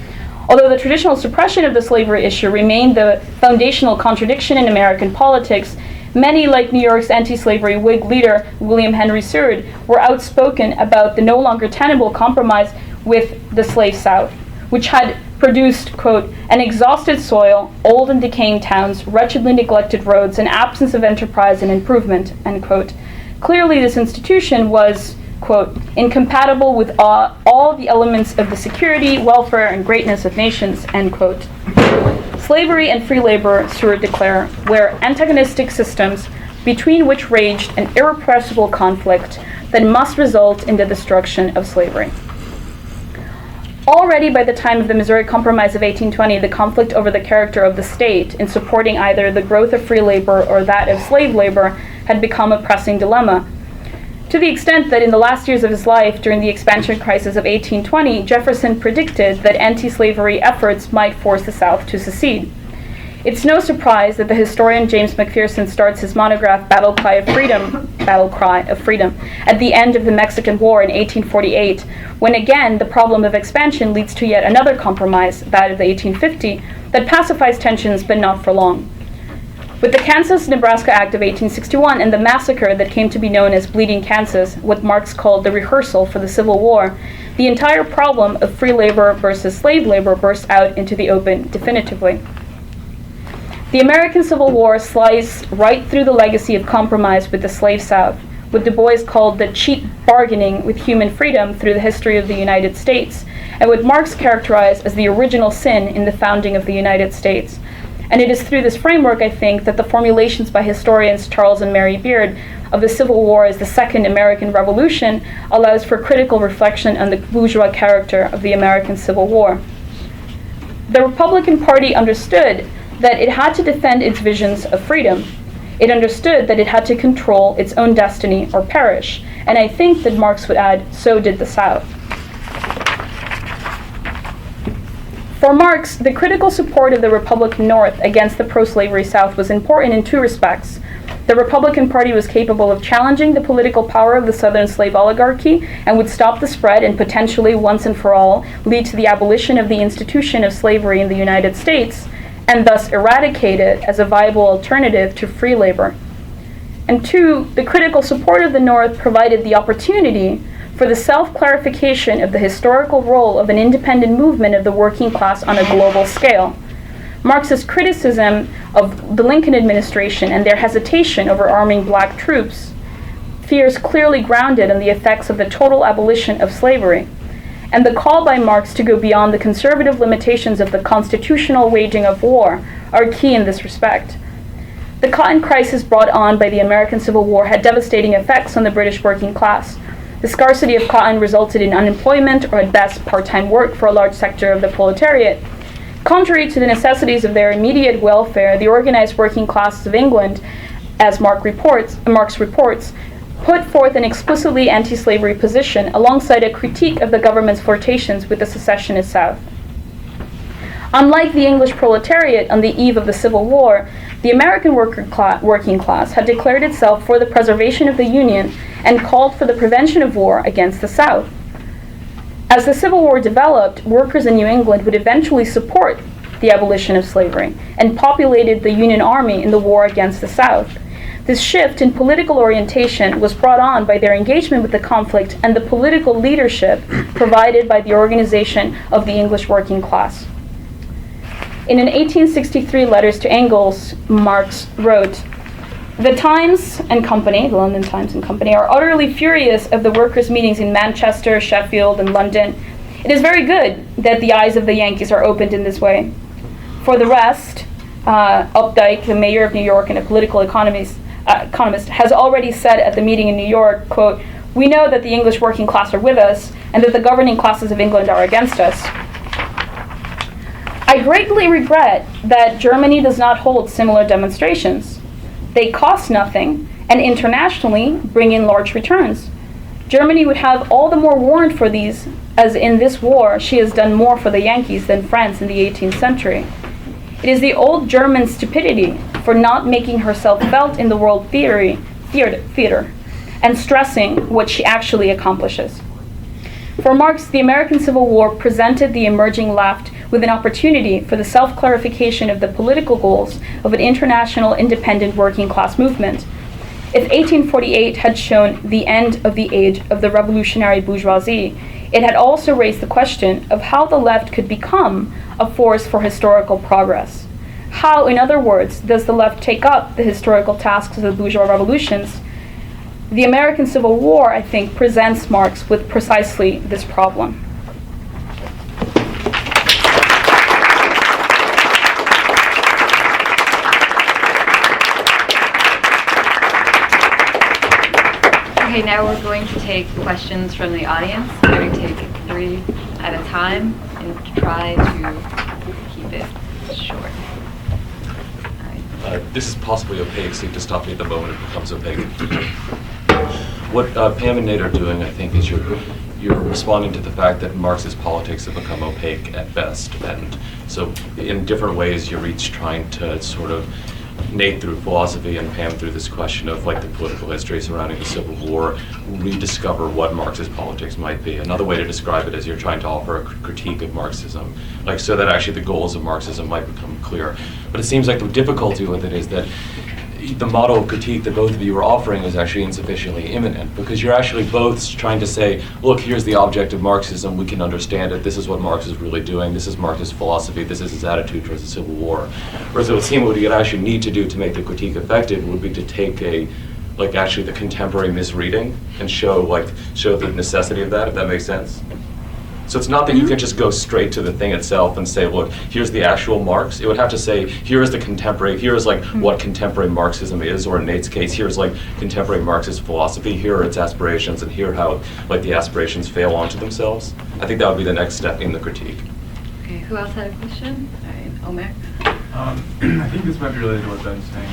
Although the traditional suppression of the slavery issue remained the foundational contradiction in American politics, many, like New York's anti-slavery Whig leader William Henry Seward, were outspoken about the no longer tenable compromise with the slave South, which had produced, quote, an exhausted soil, old and decaying towns, wretchedly neglected roads, an absence of enterprise and improvement, end quote. Clearly, this institution was, quote, incompatible with all the elements of the security, welfare, and greatness of nations, end quote. Slavery and free labor, Seward declared, were antagonistic systems between which raged an irrepressible conflict that must result in the destruction of slavery. Already by the time of the Missouri Compromise of 1820, the conflict over the character of the state in supporting either the growth of free labor or that of slave labor had become a pressing dilemma. To the extent that in the last years of his life, during the expansion crisis of 1820, Jefferson predicted that anti-slavery efforts might force the South to secede. It's no surprise that the historian James McPherson starts his monograph Battle Cry of Freedom, at the end of the Mexican War in 1848, when again the problem of expansion leads to yet another compromise, that of the 1850, that pacifies tensions but not for long. With the Kansas-Nebraska Act of 1861 and the massacre that came to be known as Bleeding Kansas, what Marx called the rehearsal for the Civil War, the entire problem of free labor versus slave labor burst out into the open definitively. The American Civil War sliced right through the legacy of compromise with the slave South, what Du Bois called the cheap bargaining with human freedom through the history of the United States, and what Marx characterized as the original sin in the founding of the United States. And it is through this framework, I think, that the formulations by historians Charles and Mary Beard of the Civil War as the Second American Revolution allows for critical reflection on the bourgeois character of the American Civil War. The Republican Party understood that it had to defend its visions of freedom. It understood that it had to control its own destiny or perish. And I think that Marx would add, so did the South. For Marx, the critical support of the Republican North against the pro-slavery South was important in two respects. The Republican Party was capable of challenging the political power of the Southern slave oligarchy and would stop the spread and potentially, once and for all, lead to the abolition of the institution of slavery in the United States, and thus eradicate it as a viable alternative to free labor. And two, the critical support of the North provided the opportunity for the self-clarification of the historical role of an independent movement of the working class on a global scale. Marx's criticism of the Lincoln administration and their hesitation over arming black troops, fears clearly grounded in the effects of the total abolition of slavery, and the call by Marx to go beyond the conservative limitations of the constitutional waging of war are key in this respect. The cotton crisis brought on by the American Civil War had devastating effects on the British working class. The scarcity of cotton resulted in unemployment or at best part-time work for a large sector of the proletariat. Contrary to the necessities of their immediate welfare, the organized working classes of England, as Marx reports, put forth an explicitly anti-slavery position alongside a critique of the government's flirtations with the secessionist South. Unlike the English proletariat on the eve of the Civil War, the American working class had declared itself for the preservation of the Union and called for the prevention of war against the South. As the Civil War developed, workers in New England would eventually support the abolition of slavery and populated the Union Army in the war against the South. This shift in political orientation was brought on by their engagement with the conflict and the political leadership provided by the organization of the English working class. In an 1863 letters to Engels, Marx wrote, "The Times and Company, the London Times and Company, are utterly furious of the workers' meetings in Manchester, Sheffield, and London. It is very good that the eyes of the Yankees are opened in this way. For the rest, Updike, the mayor of New York and a political economist, has already said at the meeting in New York, quote, 'We know that the English working class are with us and that the governing classes of England are against us. I greatly regret that Germany does not hold similar demonstrations. They cost nothing and internationally bring in large returns. Germany would have all the more warrant for these, as in this war she has done more for the Yankees than France in the 18th century. It is the old German stupidity for not making herself felt in the world theater and stressing what she actually accomplishes.' For Marx, the American Civil War presented the emerging left with an opportunity for the self-clarification of the political goals of an international independent working class movement. If 1848 had shown the end of the age of the revolutionary bourgeoisie, it had also raised the question of how the left could become a force for historical progress. How, in other words, does the left take up the historical tasks of the bourgeois revolutions? The American Civil War, I think, presents Marx with precisely this problem." Okay, now we're going to take questions from the audience. We're going to take 3 at a time and try to keep it short. All right. This is possibly opaque, so you have to stop me at the moment it becomes opaque. What Pam and Nate are doing, I think, is you're responding to the fact that Marxist politics have become opaque at best. And so in different ways, you're each trying to sort of, Nate through philosophy and Pam through this question of like the political history surrounding the Civil War, rediscover what Marxist politics might be. Another way to describe it is you're trying to offer a critique of Marxism, like so that actually the goals of Marxism might become clear. But it seems like the difficulty with it is that the model of critique that both of you are offering is actually insufficiently imminent, because you're actually both trying to say, look, here's the object of Marxism, we can understand it, this is what Marx is really doing, this is Marxist philosophy, this is his attitude towards the Civil War. Whereas it would seem what you actually need to do to make the critique effective would be to take actually the contemporary misreading and show the necessity of that, if that makes sense. So it's not that you can just go straight to the thing itself and say, look, here's the actual Marx. It would have to say, here is the contemporary, here is what contemporary Marxism is, or in Nate's case, here's contemporary Marxist philosophy, here are its aspirations, and here how the aspirations fail onto themselves. I think that would be the next step in the critique. Okay, who else had a question? All right, Omer. I think this might be related to what Ben's saying.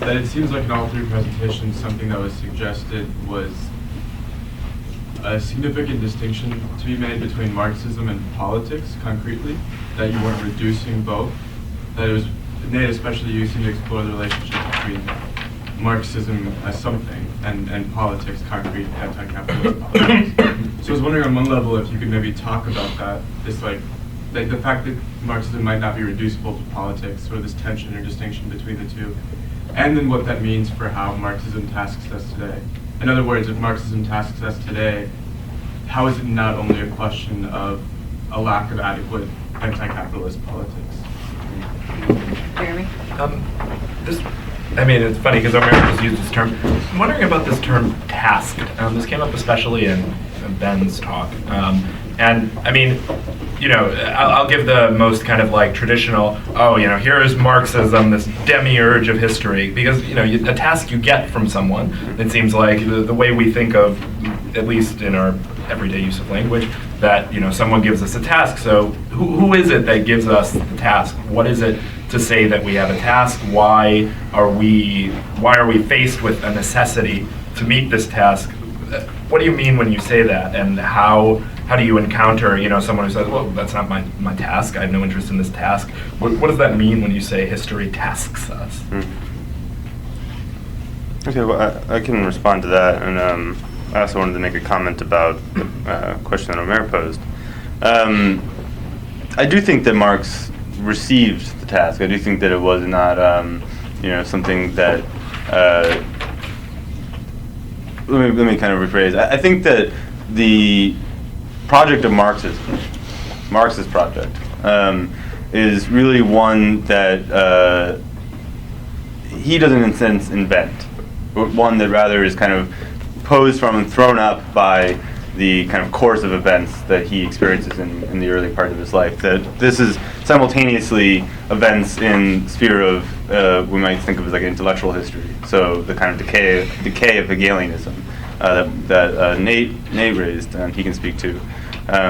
That it seems like in all 3 presentations, something that was suggested was a significant distinction to be made between Marxism and politics, concretely, that you weren't reducing both. That it was, Nate especially, you seem to explore the relationship between Marxism as something and politics, concrete anti-capitalist politics. So I was wondering on one level if you could maybe talk about that, this the fact that Marxism might not be reducible to politics, or this tension or distinction between the two, and then what that means for how Marxism tasks us today. In other words, if Marxism tasks us today, how is it not only a question of a lack of adequate anti-capitalist politics? Jeremy? It's funny because America just used this term. I'm wondering about this term tasked. This came up especially in Ben's talk. I'll give the most kind of traditional, here is Marxism, this demiurge of history, because, a task you get from someone, it seems like the way we think of, at least in our everyday use of language, that, someone gives us a task. So who is it that gives us the task? What is it to say that we have a task? Why are we faced with a necessity to meet this task? What do you mean when you say that, and how do you encounter someone who says, well, that's not my task, I have no interest in this task? What does that mean when you say history tasks us? Okay, well, I can respond to that, and I also wanted to make a comment about the question that Omer posed. I do think that Marx received the task. I do think that it was not, something that. Let me kind of rephrase. I think that the project of Marxism, Marx's project, is really one that he doesn't, in a sense, invent, but one that rather is kind of posed from and thrown up by the kind of course of events that he experiences in the early part of his life. That this is simultaneously events in the sphere of we might think of as like intellectual history. So the kind of decay of Hegelianism that Nate raised, and he can speak to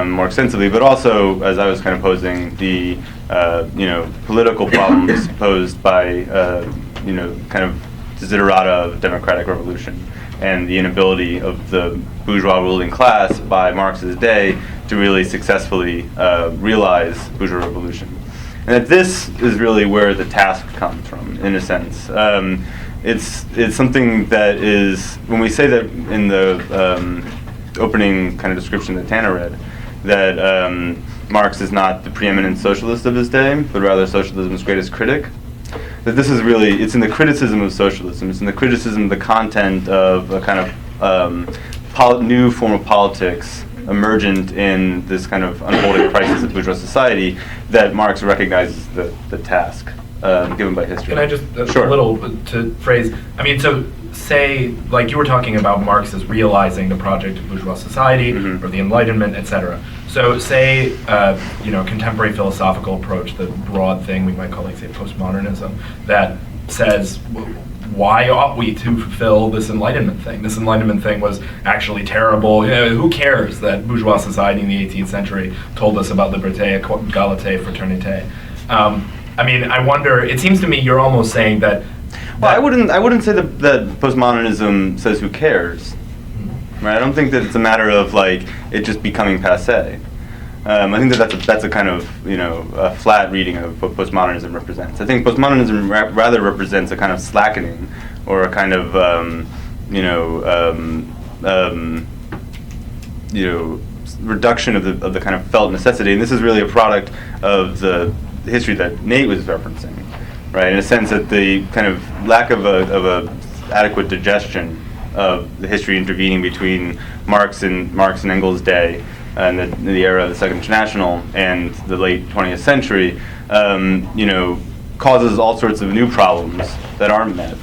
more extensively. But also, as I was kind of posing, the political problems posed by kind of desiderata of democratic revolution, and the inability of the bourgeois ruling class by Marx's day to really successfully realize bourgeois revolution. And that this is really where the task comes from, in a sense. It's something that is, when we say that in the opening kind of description that Tana read, that Marx is not the preeminent socialist of his day, but rather socialism's greatest critic, that this is really, it's in the criticism of socialism, it's in the criticism of the content of a kind of new form of politics emergent in this kind of unfolding crisis of bourgeois society that Marx recognizes the task given by history. Can I just, Sure. a little to phrase, I mean, so say, like you were talking about Marx as realizing the project of bourgeois society, Mhm. or the Enlightenment, etc. So say, contemporary philosophical approach, the broad thing we might call, like, say, postmodernism, that says, why ought we to fulfill this Enlightenment thing? This Enlightenment thing was actually terrible. Who cares that bourgeois society in the 18th century told us about liberté, égalité, fraternité? I mean, I wonder, it seems to me you're almost saying that. Well, I wouldn't say that postmodernism says who cares. Right? I don't think that it's a matter of like it just becoming passé. I think that that's a kind of a flat reading of what postmodernism represents. I think postmodernism rather represents a kind of slackening or a kind of reduction of the kind of felt necessity. And this is really a product of the history that Nate was referencing, right? In a sense that the kind of lack of a adequate digestion of the history intervening between Marx and Engels' day and the era of the Second International and the late 20th century, causes all sorts of new problems that aren't met,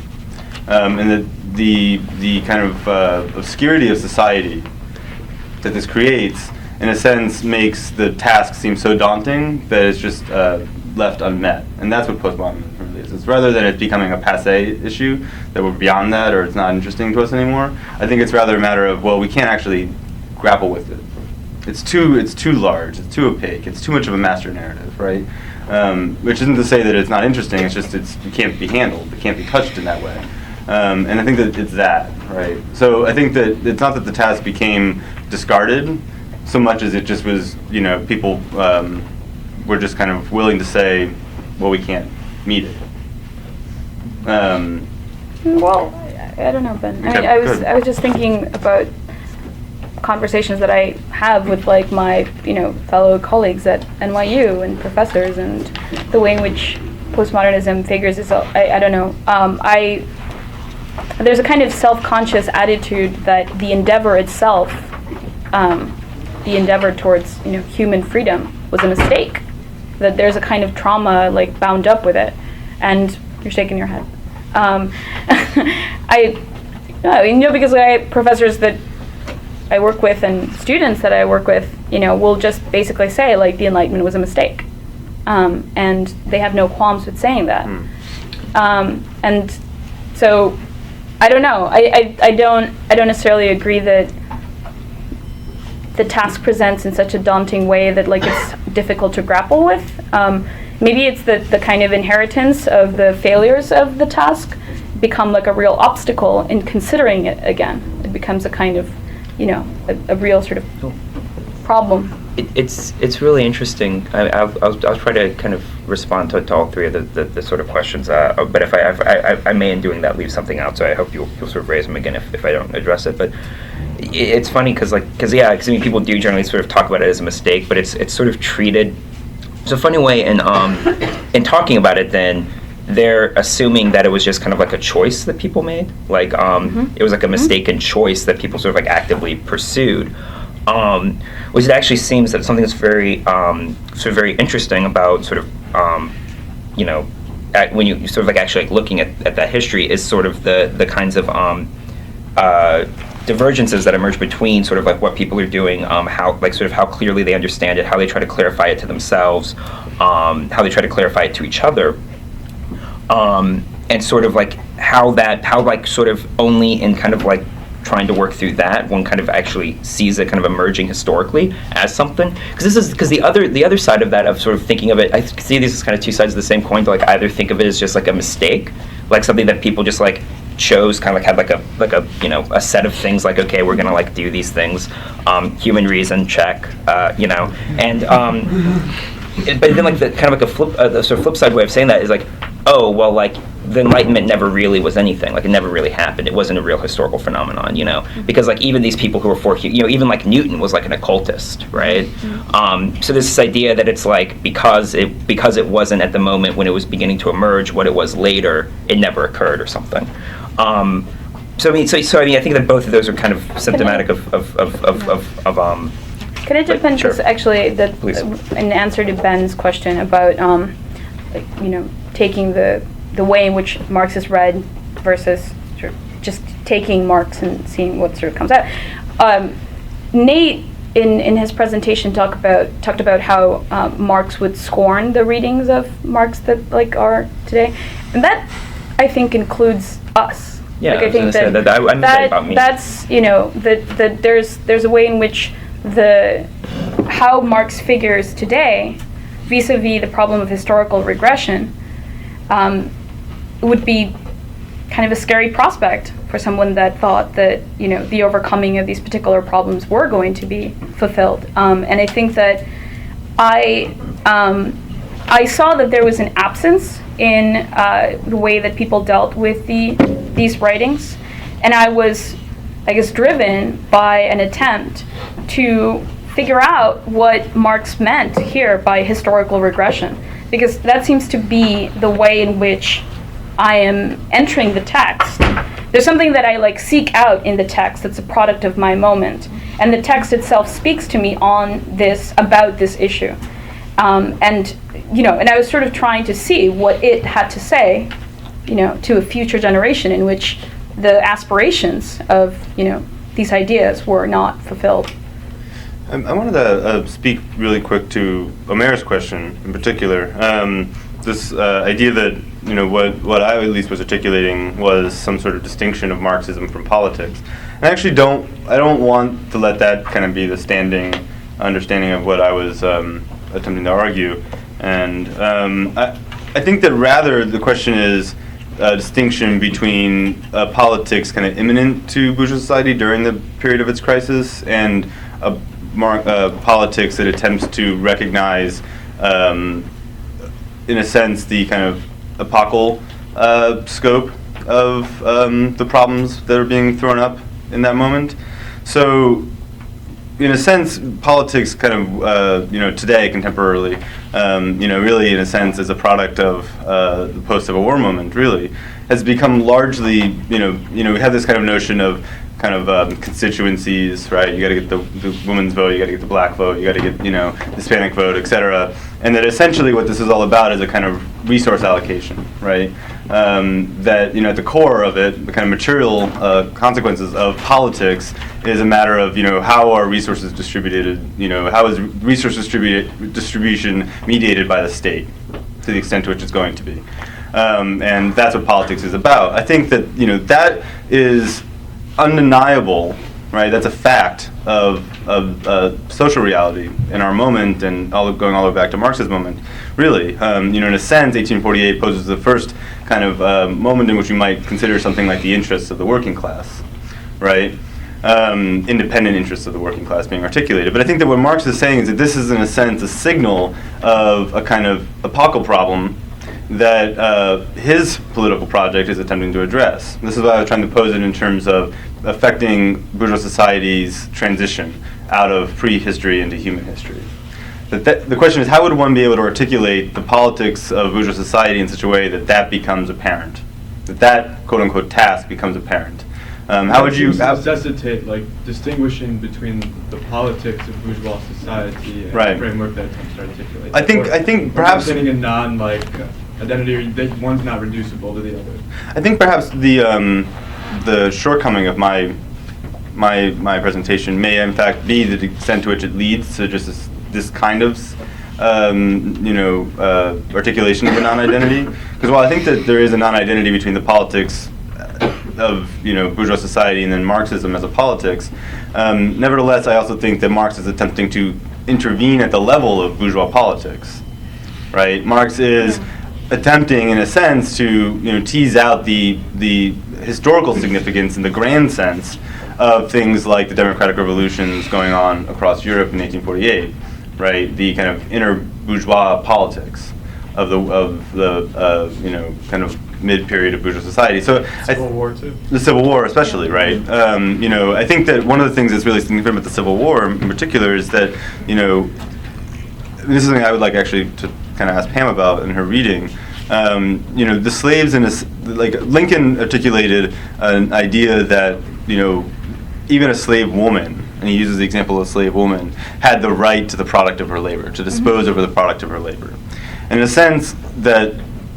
and the kind of obscurity of society that this creates, in a sense, makes the task seem so daunting that it's just left unmet. And that's what postmodernism really is. It's rather than it becoming a passé issue, that we're beyond that or it's not interesting to us anymore, I think it's rather a matter of, well, we can't actually grapple with it. It's too large, it's too opaque, it's too much of a master narrative, right? Which isn't to say that it's not interesting, it's just it can't be handled, it can't be touched in that way. And I think that it's that, right? So I think that it's not that the task became discarded so much as it just was, people were just kind of willing to say, well, we can't meet it. Well, I don't know, Ben. I Okay, mean, good. I was just thinking about conversations that I have with like my fellow colleagues at NYU and professors, and the way in which postmodernism figures itself. I don't know. There's a kind of self-conscious attitude that the endeavor itself, the endeavor towards human freedom, was a mistake. That there's a kind of trauma like bound up with it, and you're shaking your head. Because professors that I work with and students that I work with, will just basically say like the Enlightenment was a mistake, and they have no qualms with saying that. And so, I don't know. I don't necessarily agree that the task presents in such a daunting way that like it's difficult to grapple with. Maybe it's the kind of inheritance of the failures of the task become like a real obstacle in considering it again. It becomes a kind of, a real sort of problem? It's really interesting. I'll try to kind of respond to all three of the sort of questions. But if I may in doing that leave something out, so I hope you'll sort of raise them again if I don't address it. But it's funny because I mean people do generally sort of talk about it as a mistake, but it's sort of treated. It's a funny way in talking about it. Then they're assuming that it was just kind of like a choice that people made, like it was like a mistaken choice that people sort of like actively pursued. Which it actually seems that something that's very sort of very interesting about sort of when you sort of like actually like looking at that history is sort of the kinds of divergences that emerge between sort of like what people are doing, how like sort of how clearly they understand it, how they try to clarify it to themselves, how they try to clarify it to each other, and sort of like how like sort of only in kind of like trying to work through that one kind of actually sees it kind of emerging historically as something, because the other side of that, of sort of thinking of it, I see these as kind of two sides of the same coin, to like either think of it as just like a mistake, like something that people just like chose, kind of like had like a a set of things, like, okay, we're gonna like do these things, human reason, check, and but then like the kind of like the sort of flip side way of saying that is like, oh well, like the Enlightenment never really was anything, like it never really happened, it wasn't a real historical phenomenon, because like even these people who were for, even like Newton was like an occultist, right? So this idea that it's like because it wasn't at the moment when it was beginning to emerge what it was later, it never occurred or something. So I mean, I think that both of those are kind of symptomatic of Can I jump in? Sure. Because actually, Please. in answer to Ben's question about taking the way in which Marx is read versus sort of just taking Marx and seeing what sort of comes out. Nate in his presentation talked about how Marx would scorn the readings of Marx that like are today, and that I think includes us. Yeah, like, I think that about me. That's that there's a way in which how Marx figures today, vis-a-vis the problem of historical regression, would be kind of a scary prospect for someone that thought that the overcoming of these particular problems were going to be fulfilled. And I think that I saw that there was an absence in the way that people dealt with these writings, and I was, I guess, driven by an attempt to figure out what Marx meant here by historical regression, because that seems to be the way in which I am entering the text. There's something that I like seek out in the text that's a product of my moment, and the text itself speaks to me about this issue, and I was sort of trying to see what it had to say, to a future generation in which the aspirations of these ideas were not fulfilled. I wanted to speak really quick to Omer's question in particular. This idea that what I at least was articulating was some sort of distinction of Marxism from politics. And I actually don't want to let that kind of be the standing understanding of what I was attempting to argue. And I think that rather the question is a distinction between politics kind of imminent to bourgeois society during the period of its crisis, and politics that attempts to recognize, in a sense, the kind of epochal scope of the problems that are being thrown up in that moment. So, in a sense, politics kind of, today, contemporarily, really, in a sense, as a product of the post-Civil War moment, really, has become largely, we have this kind of notion of constituencies, right? You got to get the women's vote, you got to get the black vote, you got to get, the Hispanic vote, etc. And that essentially what this is all about is a kind of resource allocation, right? That, at the core of it, the kind of material consequences of politics is a matter of, how are resources distributed, how is resource distribution mediated by the state to the extent to which it's going to be. And that's what politics is about. I think that, that is undeniable, right? That's a fact of social reality in our moment, and going all the way back to Marx's moment, really. In a sense, 1848 poses the first kind of moment in which we might consider something like the interests of the working class, right? independent interests of the working class being articulated. But I think that what Marx is saying is that this is, in a sense, a signal of a kind of epochal problem that his political project is attempting to address. This is why I was trying to pose it in terms of affecting bourgeois society's transition out of prehistory into human history. The question is, how would one be able to articulate the politics of bourgeois society in such a way that that becomes apparent, that quote-unquote task becomes apparent? How would you necessitate like distinguishing between the politics of bourgeois society and Right. the framework that attempts to articulate? I think perhaps presenting a non identity that one's not reducible to the other. I think perhaps the shortcoming of my presentation may in fact be the extent to which it leads to just this kind of articulation of a non-identity. Because while I think that there is a non-identity between the politics of bourgeois society and then Marxism as a politics, nevertheless I also think that Marx is attempting to intervene at the level of bourgeois politics. Right? Marx is attempting, in a sense, to tease out the historical significance in the grand sense of things like the democratic revolutions going on across Europe in 1848, right? The kind of inner bourgeois politics of the kind of mid-period of bourgeois society. So Civil War too. The Civil War, especially, right? I think that one of the things that's really significant about the Civil War, in particular, is that this is something I would like actually to kind of ask Pam about in her reading. The slaves Lincoln articulated an idea that even a slave woman, and he uses the example of a slave woman, had the right to the product of her labor, to dispose over the product of her labor. And in a sense that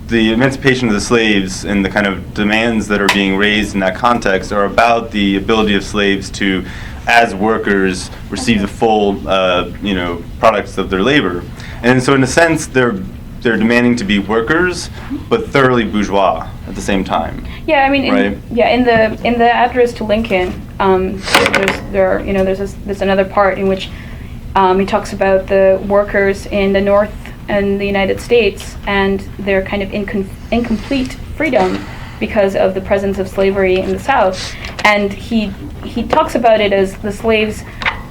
the emancipation of the slaves and the kind of demands that are being raised in that context are about the ability of slaves to, as workers, receive the full, products of their labor. And so in a sense, they're demanding to be workers, but thoroughly bourgeois at the same time. Yeah, I mean, Right. in the address to Lincoln, there's another part in which he talks about the workers in the North and the United States and their kind of incomplete freedom because of the presence of slavery in the South, and he talks about it as the slaves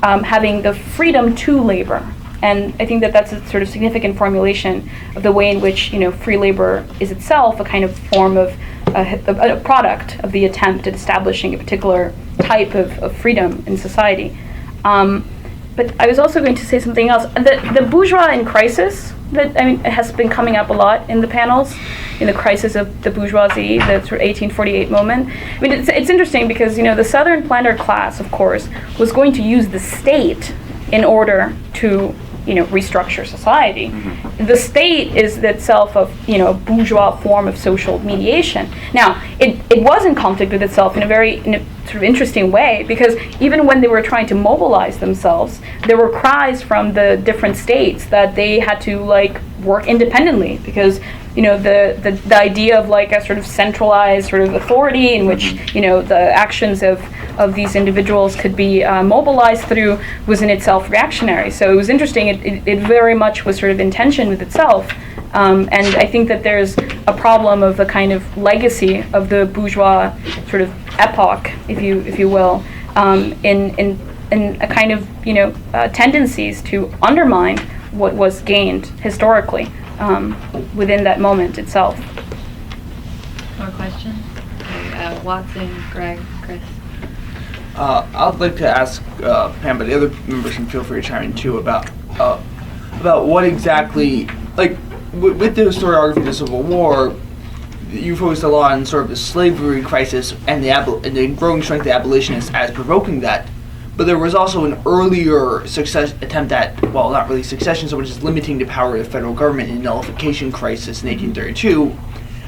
having the freedom to labor. And I think that that's a sort of significant formulation of the way in which free labor is itself a kind of form of a product of the attempt at establishing a particular type of freedom in society. But I was also going to say something else. The bourgeois in crisis, it has been coming up a lot in the panels, in the crisis of the bourgeoisie, the sort of 1848 moment. I mean, it's interesting because the Southern planter class, of course, was going to use the state in order to restructure society. Mm-hmm. The state is itself a bourgeois form of social mediation. Now, it was in conflict with itself in a sort of interesting way, because even when they were trying to mobilize themselves, there were cries from the different states that they had to work independently, because the idea of a sort of centralized sort of authority in which the actions of these individuals could be mobilized through was in itself reactionary. So it was interesting. It very much was sort of in tension with itself, and I think that there's a problem of the kind of legacy of the bourgeois sort of epoch, if you will, in a kind of tendencies to undermine what was gained historically within that moment itself. More questions? Okay, Watson, Greg, Chris. I'd like to ask Pam, but the other members can feel free to chime in too about what exactly, with the historiography of the Civil War, you focused a lot on sort of the slavery crisis and the growing strength of the abolitionists as provoking that. But there was also an earlier attempt at, well, not really succession, so much as limiting the power of the federal government in the nullification crisis in 1832.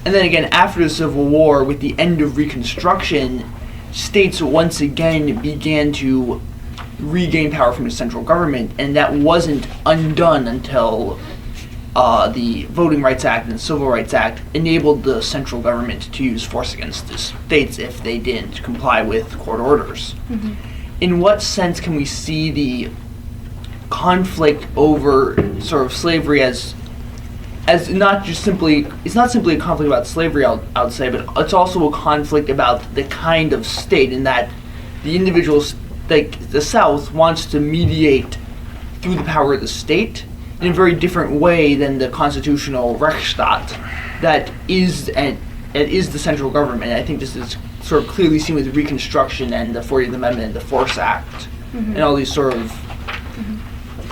And then again, after the Civil War, with the end of Reconstruction, states once again began to regain power from the central government, and that wasn't undone until the Voting Rights Act and the Civil Rights Act enabled the central government to use force against the states if they didn't comply with court orders. Mm-hmm. In what sense can we see the conflict over sort of slavery as not just simply, it's not simply a conflict about slavery, I would say, but it's also a conflict about the kind of state, in that the individuals, like the South, wants to mediate through the power of the state in a very different way than the constitutional Rechtsstaat that is the central government. And I think this is sort of clearly seen with Reconstruction and the 40th Amendment and the Force Act and all these sort of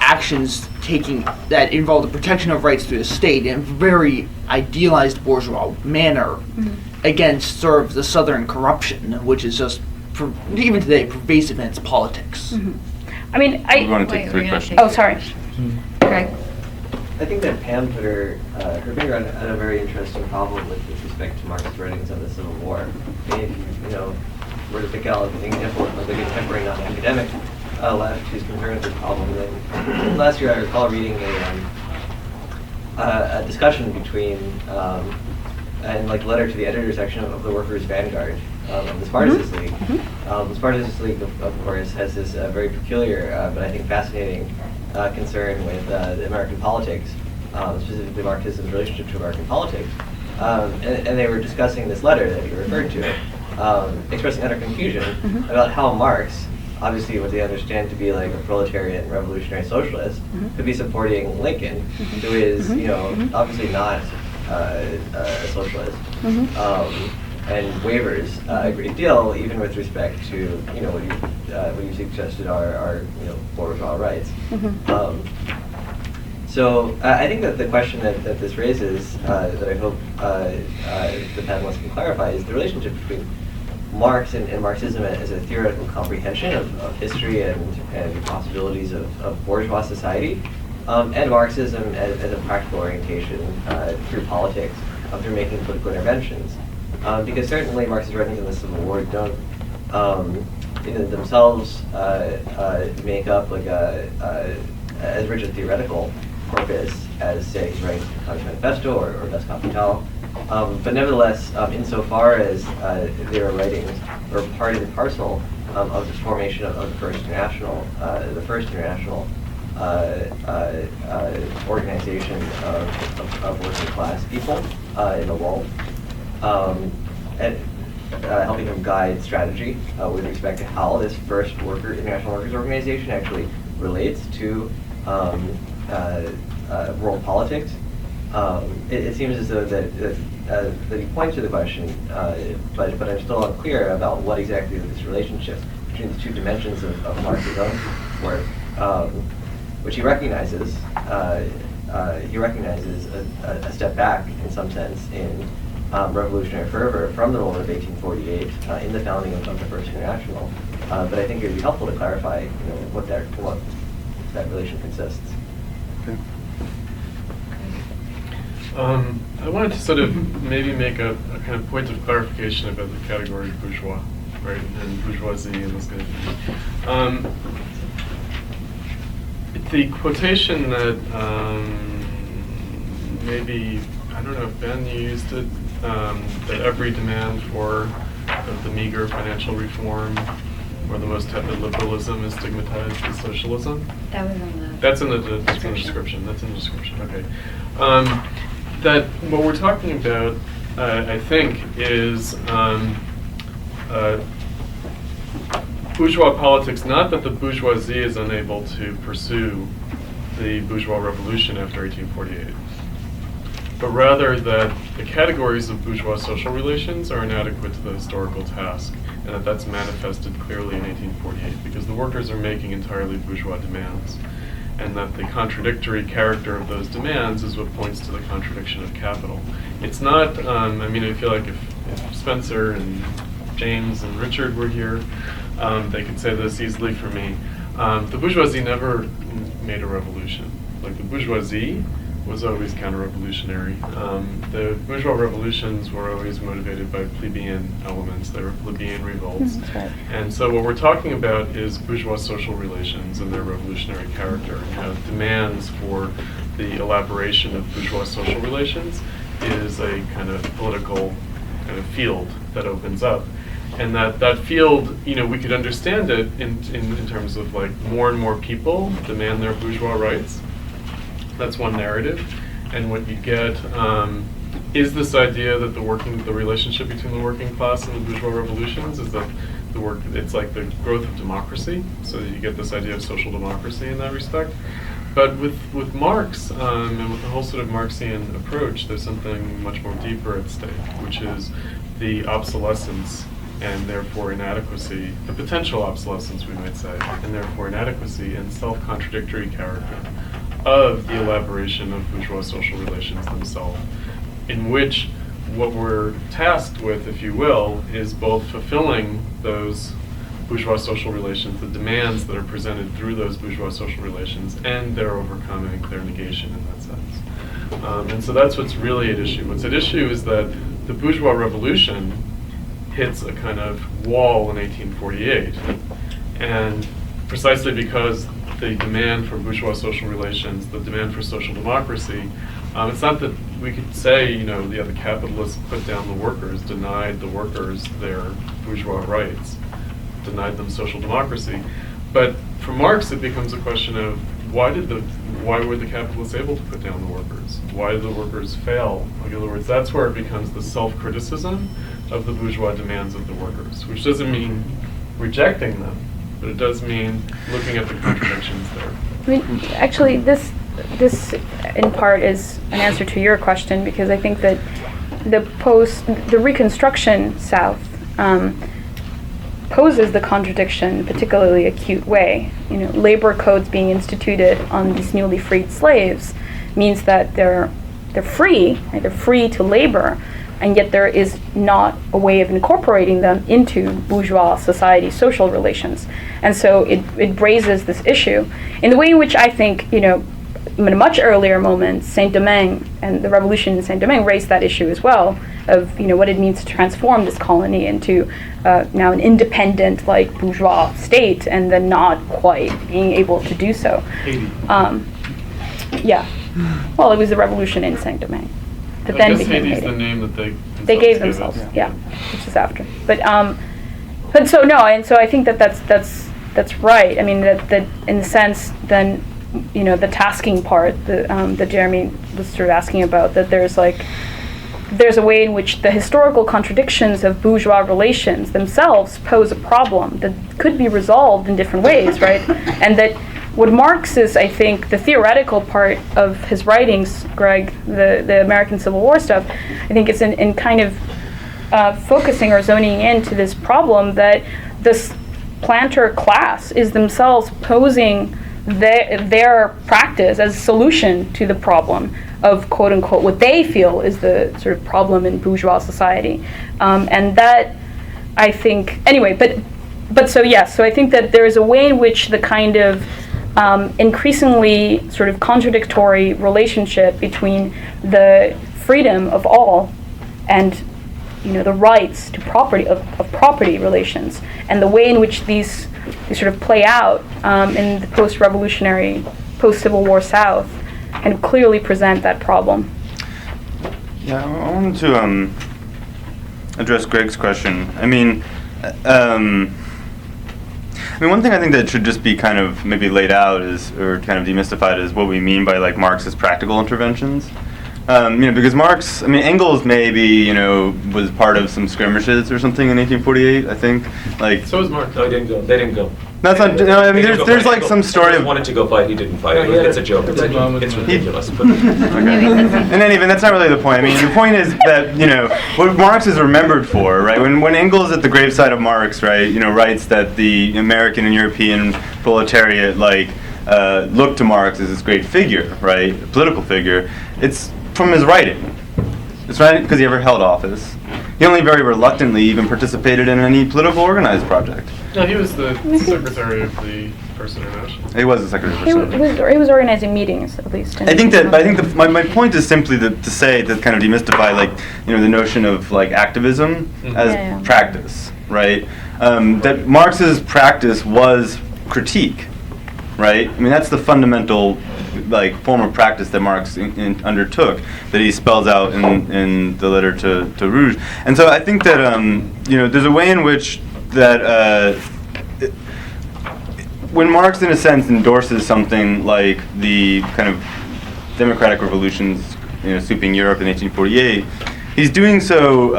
actions taking that involve the protection of rights through the state in a very idealized bourgeois manner against sort of the Southern corruption, which is just, even today, pervasive in its politics. I mean, We want to take three questions. Oh, sorry. Greg? I think that Pam put her finger on a very interesting problem with respect to Marx's writings on the Civil War. I mean, if you were to pick out an example of a contemporary non-academic left who's concerned with this problem, then last year I recall reading a discussion between and like letter to the editor section of the Workers' Vanguard of the Spartacus League. The Spartacus League, of course, has this very peculiar but I think fascinating concern with American politics, specifically Marxism's relationship to American politics. And they were discussing this letter that you referred to, expressing utter confusion about how Marx, obviously what they understand to be like a proletarian revolutionary socialist, could be supporting Lincoln, who is, obviously not a socialist, and wavers a great deal, even with respect to, what you suggested are bourgeois rights. So I think that the question that this raises, that I hope the panelists can clarify, is the relationship between Marx and Marxism as a theoretical comprehension of history and possibilities of bourgeois society, and Marxism as a practical orientation through politics, through making political interventions. Because certainly Marx's writings in the Civil War don't themselves make up like as rich a theoretical corpus as, say, his writings in the Communist Manifesto or Das Kapital. But nevertheless, insofar as their writings were part and parcel of the formation of the First International, organization of working class people in the world, and helping them guide strategy with respect to how this first international workers organization actually relates to world politics. It seems as though that you point to the question, but I'm still unclear about what exactly this relationship between the two dimensions of Marx's own work, which he recognizes. He recognizes a step back, in some sense, in revolutionary fervor from the moment of 1848 in the founding of the First International. But I think it would be helpful to clarify, what that relation consists. Okay. I wanted to sort of maybe make a kind of point of clarification about the category bourgeois, right, and bourgeoisie and this kind of thing. The quotation that maybe, I don't know if Ben used it, that every demand for the meager financial reform or the most tepid liberalism is stigmatized as socialism. That was on the That's in the description. That's in the description. Okay. That what we're talking about, I think, is bourgeois politics. Not that the bourgeoisie is unable to pursue the bourgeois revolution after 1848, but rather that the categories of bourgeois social relations are inadequate to the historical task, and that's manifested clearly in 1848 because the workers are making entirely bourgeois demands, and that the contradictory character of those demands is what points to the contradiction of capital. It's not, I feel like if Spencer and James and Richard were here, they could say this easily for me. The bourgeoisie never made a revolution. Like, the bourgeoisie was always counter-revolutionary. The bourgeois revolutions were always motivated by plebeian elements. They were plebeian revolts. That's right. And so what we're talking about is bourgeois social relations and their revolutionary character, and how demands for the elaboration of bourgeois social relations is a kind of political kind of field that opens up. And that field, we could understand it in terms of like more and more people demand their bourgeois rights. That's one narrative. And what you get is this idea that the relationship between the working class and the bourgeois revolutions is that the work, it's like the growth of democracy, so you get this idea of social democracy in that respect. But with Marx, and with the whole sort of Marxian approach, there's something much more deeper at stake, which is the obsolescence and therefore inadequacy, the potential obsolescence, we might say, and therefore inadequacy and self-contradictory character of the elaboration of bourgeois social relations themselves, in which what we're tasked with, if you will, is both fulfilling those bourgeois social relations, the demands that are presented through those bourgeois social relations, and their overcoming, their negation in that sense. And so that's what's really at issue. What's at issue is that the bourgeois revolution hits a kind of wall in 1848. And precisely because the demand for bourgeois social relations, the demand for social democracy, it's not that we could say, the capitalists put down the workers, denied the workers their bourgeois rights, denied them social democracy. But for Marx, it becomes a question of why were the capitalists able to put down the workers? Why did the workers fail? In other words, that's where it becomes the self-criticism of the bourgeois demands of the workers, which doesn't mean rejecting them, but it does mean looking at the contradictions there. I mean, actually, this in part is an answer to your question, because I think that the Reconstruction South poses the contradiction in a particularly acute way. Labor codes being instituted on these newly freed slaves means that they're free, right? They're free to labor, and yet there is not a way of incorporating them into bourgeois society social relations. And so it raises this issue in the way in which I think, in a much earlier moment, Saint-Domingue and the revolution in Saint-Domingue raised that issue as well, of what it means to transform this colony into now an independent, bourgeois state, and then not quite being able to do so. Yeah. Well, it was the revolution in Saint-Domingue. But then became Haiti's Haiti. the name that They gave themselves, yeah, which is after. But so no, and so I think that's right. I mean that in the sense then, the tasking part that Jeremy was sort of asking about, that there's a way in which the historical contradictions of bourgeois relations themselves pose a problem that could be resolved in different ways, right? And that what Marx is, I think, the theoretical part of his writings, Greg, the American Civil War stuff, I think it's in kind of focusing or zoning into this problem that this planter class is themselves posing their practice as a solution to the problem of, quote unquote, what they feel is the sort of problem in bourgeois society. And that, I think, anyway, but so yes, so I think that there is a way in which the kind of increasingly sort of contradictory relationship between the freedom of all and the rights to property of property relations, and the way in which these sort of play out in the post-revolutionary, post-Civil War South, and clearly present that problem. Yeah, I wanted to address Greg's question. I mean, one thing I think that should just be kind of maybe laid out or kind of demystified is what we mean by Marxist practical interventions. Because Marx, Engels maybe, was part of some skirmishes or something in 1848, I think. So was Marx. No, they didn't go. That's not, there's some story of... He wanted to go fight, he didn't fight. It's a joke. It's ridiculous. But And then even, that's not really the point. The point is that, what Marx is remembered for, right? When Engels at the graveside of Marx, right, writes that the American and European proletariat, looked to Marx as this great figure, right? A political figure. It's from his writing. It's right because he ever held office. He only very reluctantly even participated in any political organized project. No, he was the secretary of the First International. He was the secretary of the First International. He was organizing meetings, at least. I think my point is simply to kind of demystify the notion of activism as practice, right? That Marx's practice was critique, right? That's the fundamental form of practice that Marx undertook, that he spells out in the letter to Rouge. And so I think that there's a way in which that when Marx, in a sense, endorses something like the kind of democratic revolutions, sweeping Europe in 1848, he's doing so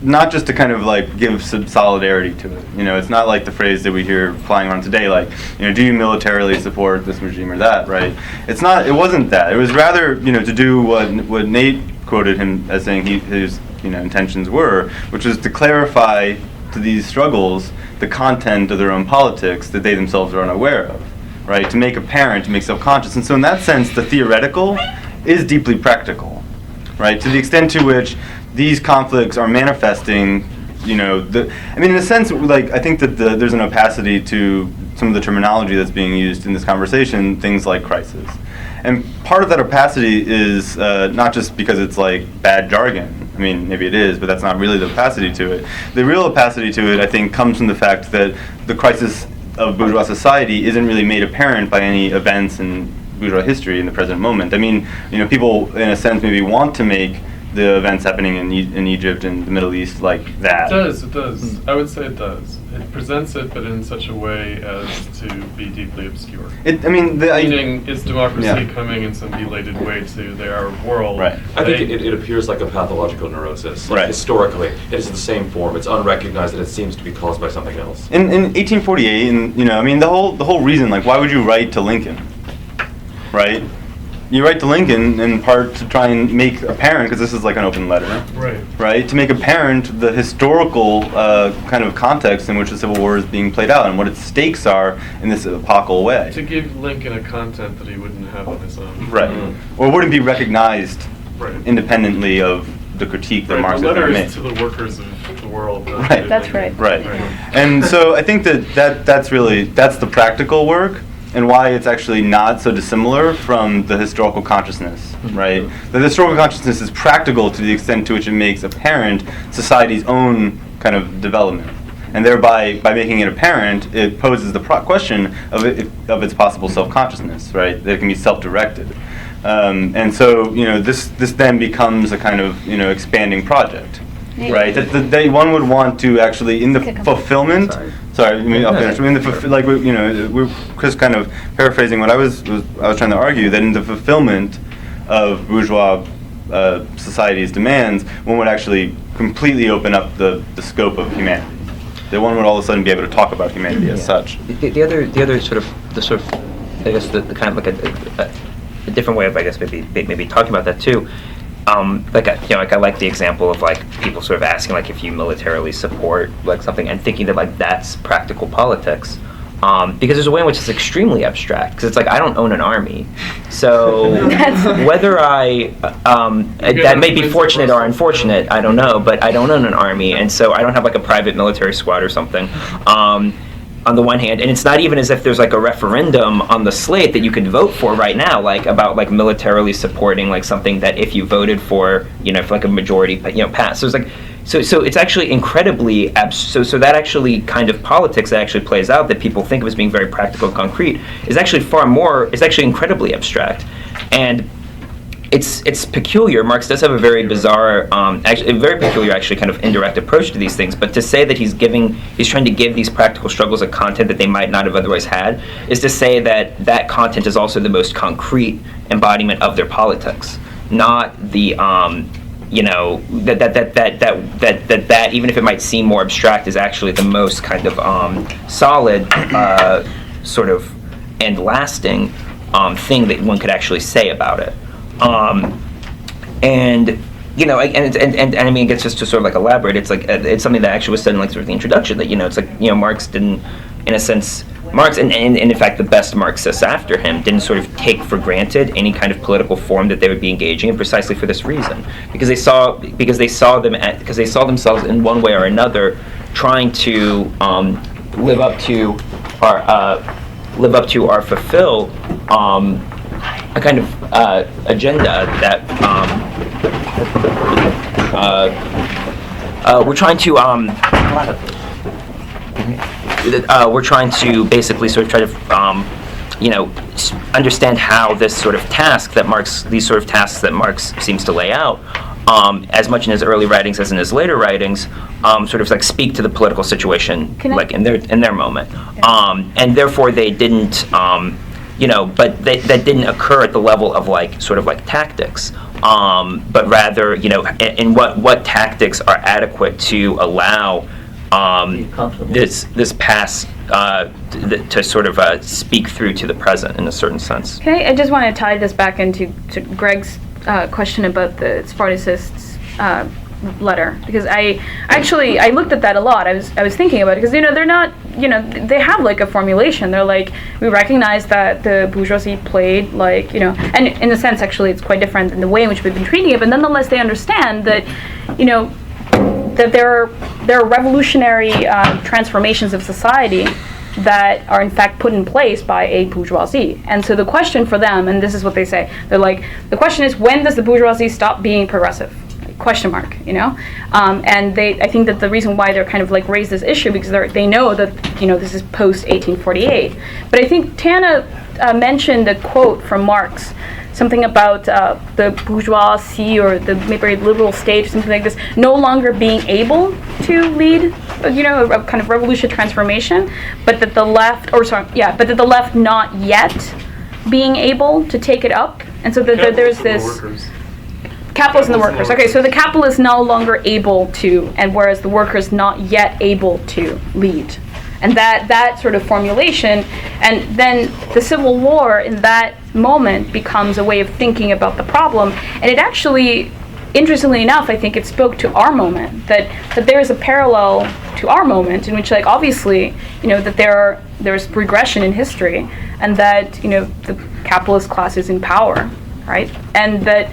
not just to kind of like give some solidarity to it. You know, it's not like the phrase that we hear flying around today, like, you know, do you militarily support this regime or that, right? It's not. It wasn't that. It was rather, you know, to do what Nate quoted him as saying his intentions were, which was to clarify to these struggles the content of their own politics that they themselves are unaware of, right? To make apparent, to make self-conscious. And so in that sense, the theoretical is deeply practical, right? To the extent to which these conflicts are manifesting, you know, in a sense, like, I think that there's an opacity to some of the terminology that's being used in this conversation, things like crisis. And part of that opacity is not just because it's like bad jargon. I mean, maybe it is, but that's not really the opacity to it. The real opacity to it, I think, comes from the fact that the crisis of bourgeois society isn't really made apparent by any events in bourgeois history in the present moment. I mean, you know, people, in a sense, maybe want to make the events happening in Egypt and the Middle East like that. It does. I would say it does. It presents it, but in such a way as to be deeply obscure. Meaning, is democracy coming in some belated way to their world? Right. I think it appears like a pathological neurosis. Like, historically, it is the same form. It's unrecognized, and it seems to be caused by something else. In 1848, and you know, I mean, the whole reason, like, why would you write to Lincoln, right? You write to Lincoln in part to try and make apparent, because this is like an open letter, right? To make apparent the historical kind of context in which the Civil War is being played out and what its stakes are in this epochal way. To give Lincoln a content that he wouldn't have on his own. Right. Or wouldn't be recognized independently of the critique that Marx has made. The letter is to the workers of the world. Right. That's right. Right. And so I think that's the practical work, and why it's actually not so dissimilar from the historical consciousness, right? The historical consciousness is practical to the extent to which it makes apparent society's own kind of development. And thereby, by making it apparent, it poses the question of its possible self-consciousness, right? That it can be self-directed. And so, you know, this then becomes a kind of, you know, expanding project, right? That one would want to actually, in the fulfillment. Sorry, I mean, I'll finish. I mean, Chris kind of paraphrasing what I was trying to argue, that in the fulfillment of bourgeois society's demands, one would actually completely open up the scope of humanity. That one would all of a sudden be able to talk about humanity as such. The other sort of, I guess the kind of like a different way of, I guess, maybe talking about that too. I like the example of like people sort of asking like if you militarily support like something and thinking that like that's practical politics, because there's a way in which it's extremely abstract. Because it's like I don't own an army, so whether I that may be fortunate or unfortunate, I don't know, but I don't own an army, and so I don't have like a private military squad or something. On the one hand, and it's not even as if there's like a referendum on the slate that you could vote for right now, like about like militarily supporting like something that if you voted for, you know, if like a majority, you know, passed. So it's like, so it's actually incredibly so that actually kind of politics that actually plays out that people think of as being very practical and concrete is actually incredibly abstract, and it's peculiar. Marx does have a very bizarre, very peculiar, actually, kind of indirect approach to these things. But to say that he's trying to give these practical struggles a content that they might not have otherwise had, is to say that content is also the most concrete embodiment of their politics, not the, you know, that even if it might seem more abstract, is actually the most kind of solid, sort of, and lasting thing that one could actually say about it. And you know, and I mean, it's just to sort of like elaborate. It's like it's something that actually was said in like sort of the introduction, that, you know, it's like, you know, Marx didn't, in a sense, and in fact the best Marxists after him didn't sort of take for granted any kind of political form that they would be engaging in, precisely for this reason, because they saw themselves in one way or another trying to live up to or fulfill a kind of agenda that we're trying to basically sort of try to you know, understand how this sort of task that these sort of tasks that Marx seems to lay out, as much in his early writings as in his later writings, sort of like speak to the political situation, like in their moment, and therefore they didn't. You know, but that didn't occur at the level of like sort of like tactics. but rather, and what tactics are adequate to allow this past to sort of speak through to the present in a certain sense. Okay, I just want to tie this back into Greg's question about the Spartacists letter, because I looked at that a lot. I was thinking about it because they're not, they have like a formulation. They're like, we recognize that the bourgeoisie played like, and in a sense actually it's quite different than the way in which we've been treating it, but nonetheless they understand that that there are revolutionary transformations of society that are in fact put in place by a bourgeoisie. And so the question for them, and this is what they say, they're like, the question is, when does the bourgeoisie stop being progressive? Question mark, and I think that the reason why they're kind of like raised this issue because they know that this is post 1848. But I think Tana mentioned a quote from Marx, something about the bourgeoisie or the maybe liberal state or something like this no longer being able to lead a kind of revolutionary transformation, but that the left but that the left not yet being able to take it up, and so that there's this. Capitalists and the workers. Okay, so the capitalists no longer able to, and whereas the workers not yet able to lead. And that sort of formulation, and then the Civil War in that moment becomes a way of thinking about the problem. And it actually, interestingly enough, I think it spoke to our moment, that there is a parallel to our moment in which, like, obviously, that there's regression in history, and that, the capitalist class is in power, right? And that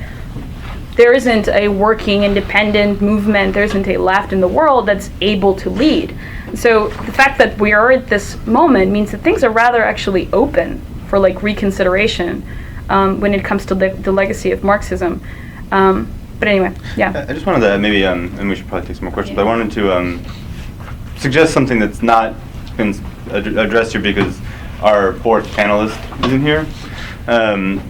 there isn't a working independent movement, there isn't a left in the world that's able to lead. So the fact that we are at this moment means that things are rather actually open for like reconsideration when it comes to the legacy of Marxism. But anyway, yeah. I just wanted to maybe, and we should probably take some more questions, but I wanted to suggest something that's not been addressed here because our fourth panelist isn't here.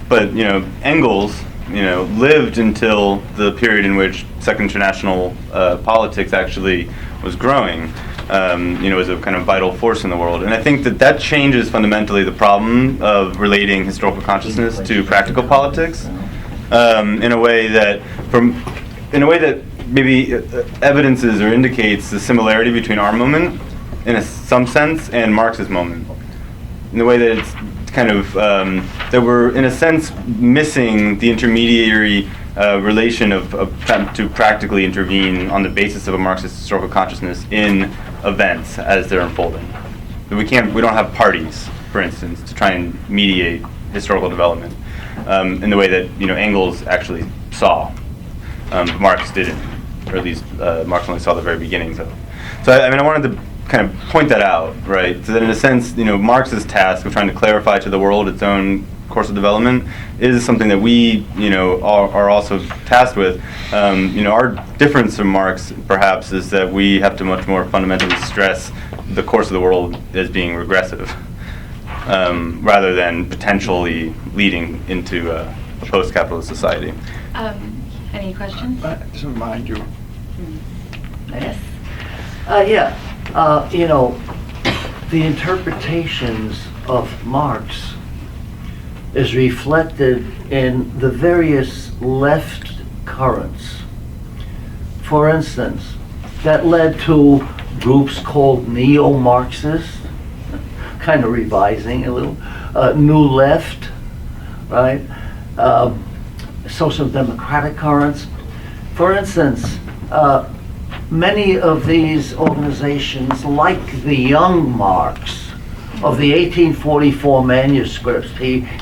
But Engels, lived until the period in which Second International politics actually was growing, as a kind of vital force in the world. And I think that changes fundamentally the problem of relating historical consciousness to practical politics in a way that maybe evidences or indicates the similarity between our moment, in some sense, and Marx's moment. In the way that it's kind of that we're in a sense missing the intermediary relation to practically intervene on the basis of a Marxist historical consciousness in events as they're unfolding. We don't have parties, for instance, to try and mediate historical development in the way that Engels actually saw. Marx didn't, or at least Marx only saw the very beginnings of it. So I wanted to kind of point that out, right? So that in a sense, Marx's task of trying to clarify to the world its own course of development is something that we, are also tasked with. Our difference from Marx, perhaps, is that we have to much more fundamentally stress the course of the world as being regressive, rather than potentially leading into a post-capitalist society. Any questions? Just remind you. Yes. The interpretations of Marx is reflected in the various left currents. For instance, that led to groups called neo-Marxists, kind of revising a little, New Left, right? Social democratic currents. For instance, many of these organizations, like the young Marx of the 1844 manuscripts,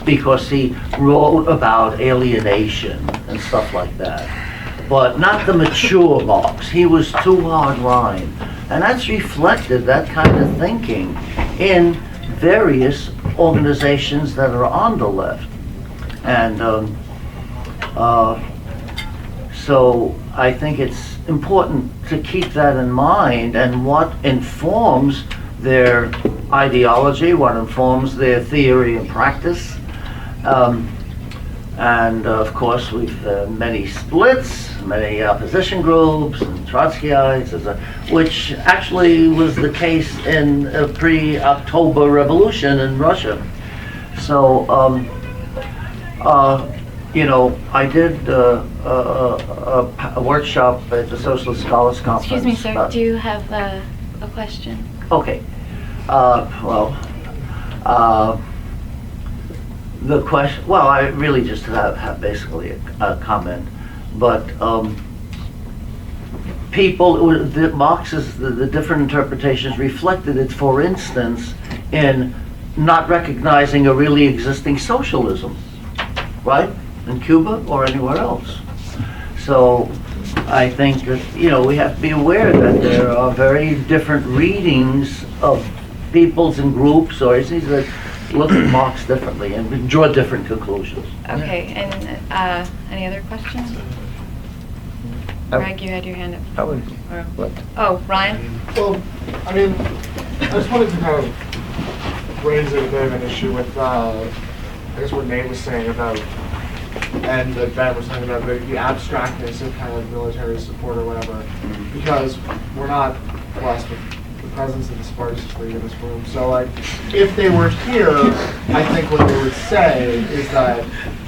because he wrote about alienation and stuff like that, but not the mature Marx. He was too hard-line. And that's reflected, that kind of thinking, in various organizations that are on the left. And so I think it's important to keep that in mind, and what informs their ideology, what informs their theory and practice. And of course, we've many splits, many opposition groups, and Trotskyites, which actually was the case in pre-October Revolution in Russia. So you know, I did a workshop at the Socialist Scholars Conference. Excuse me, sir, do you have a question? Okay. The question, well, I really just have basically a comment, but the Marx's, the different interpretations reflected it, for instance, in not recognizing a really existing socialism, right? In Cuba or anywhere else. So I think that, you know, we have to be aware that there are very different readings of peoples and groups or issues that look at Marx differently and draw different conclusions. Okay, and any other questions? Greg, you had your hand up. Oh, Ryan? Well, I mean, I just wanted to kind of raise a bit of an issue with, I guess what Nate was saying about, and that Ben was talking about the abstractness of kind of military support or whatever, because we're not blessed with the presence of the Spartacist League in this room. So, like, if they were here, I think what they would say is that,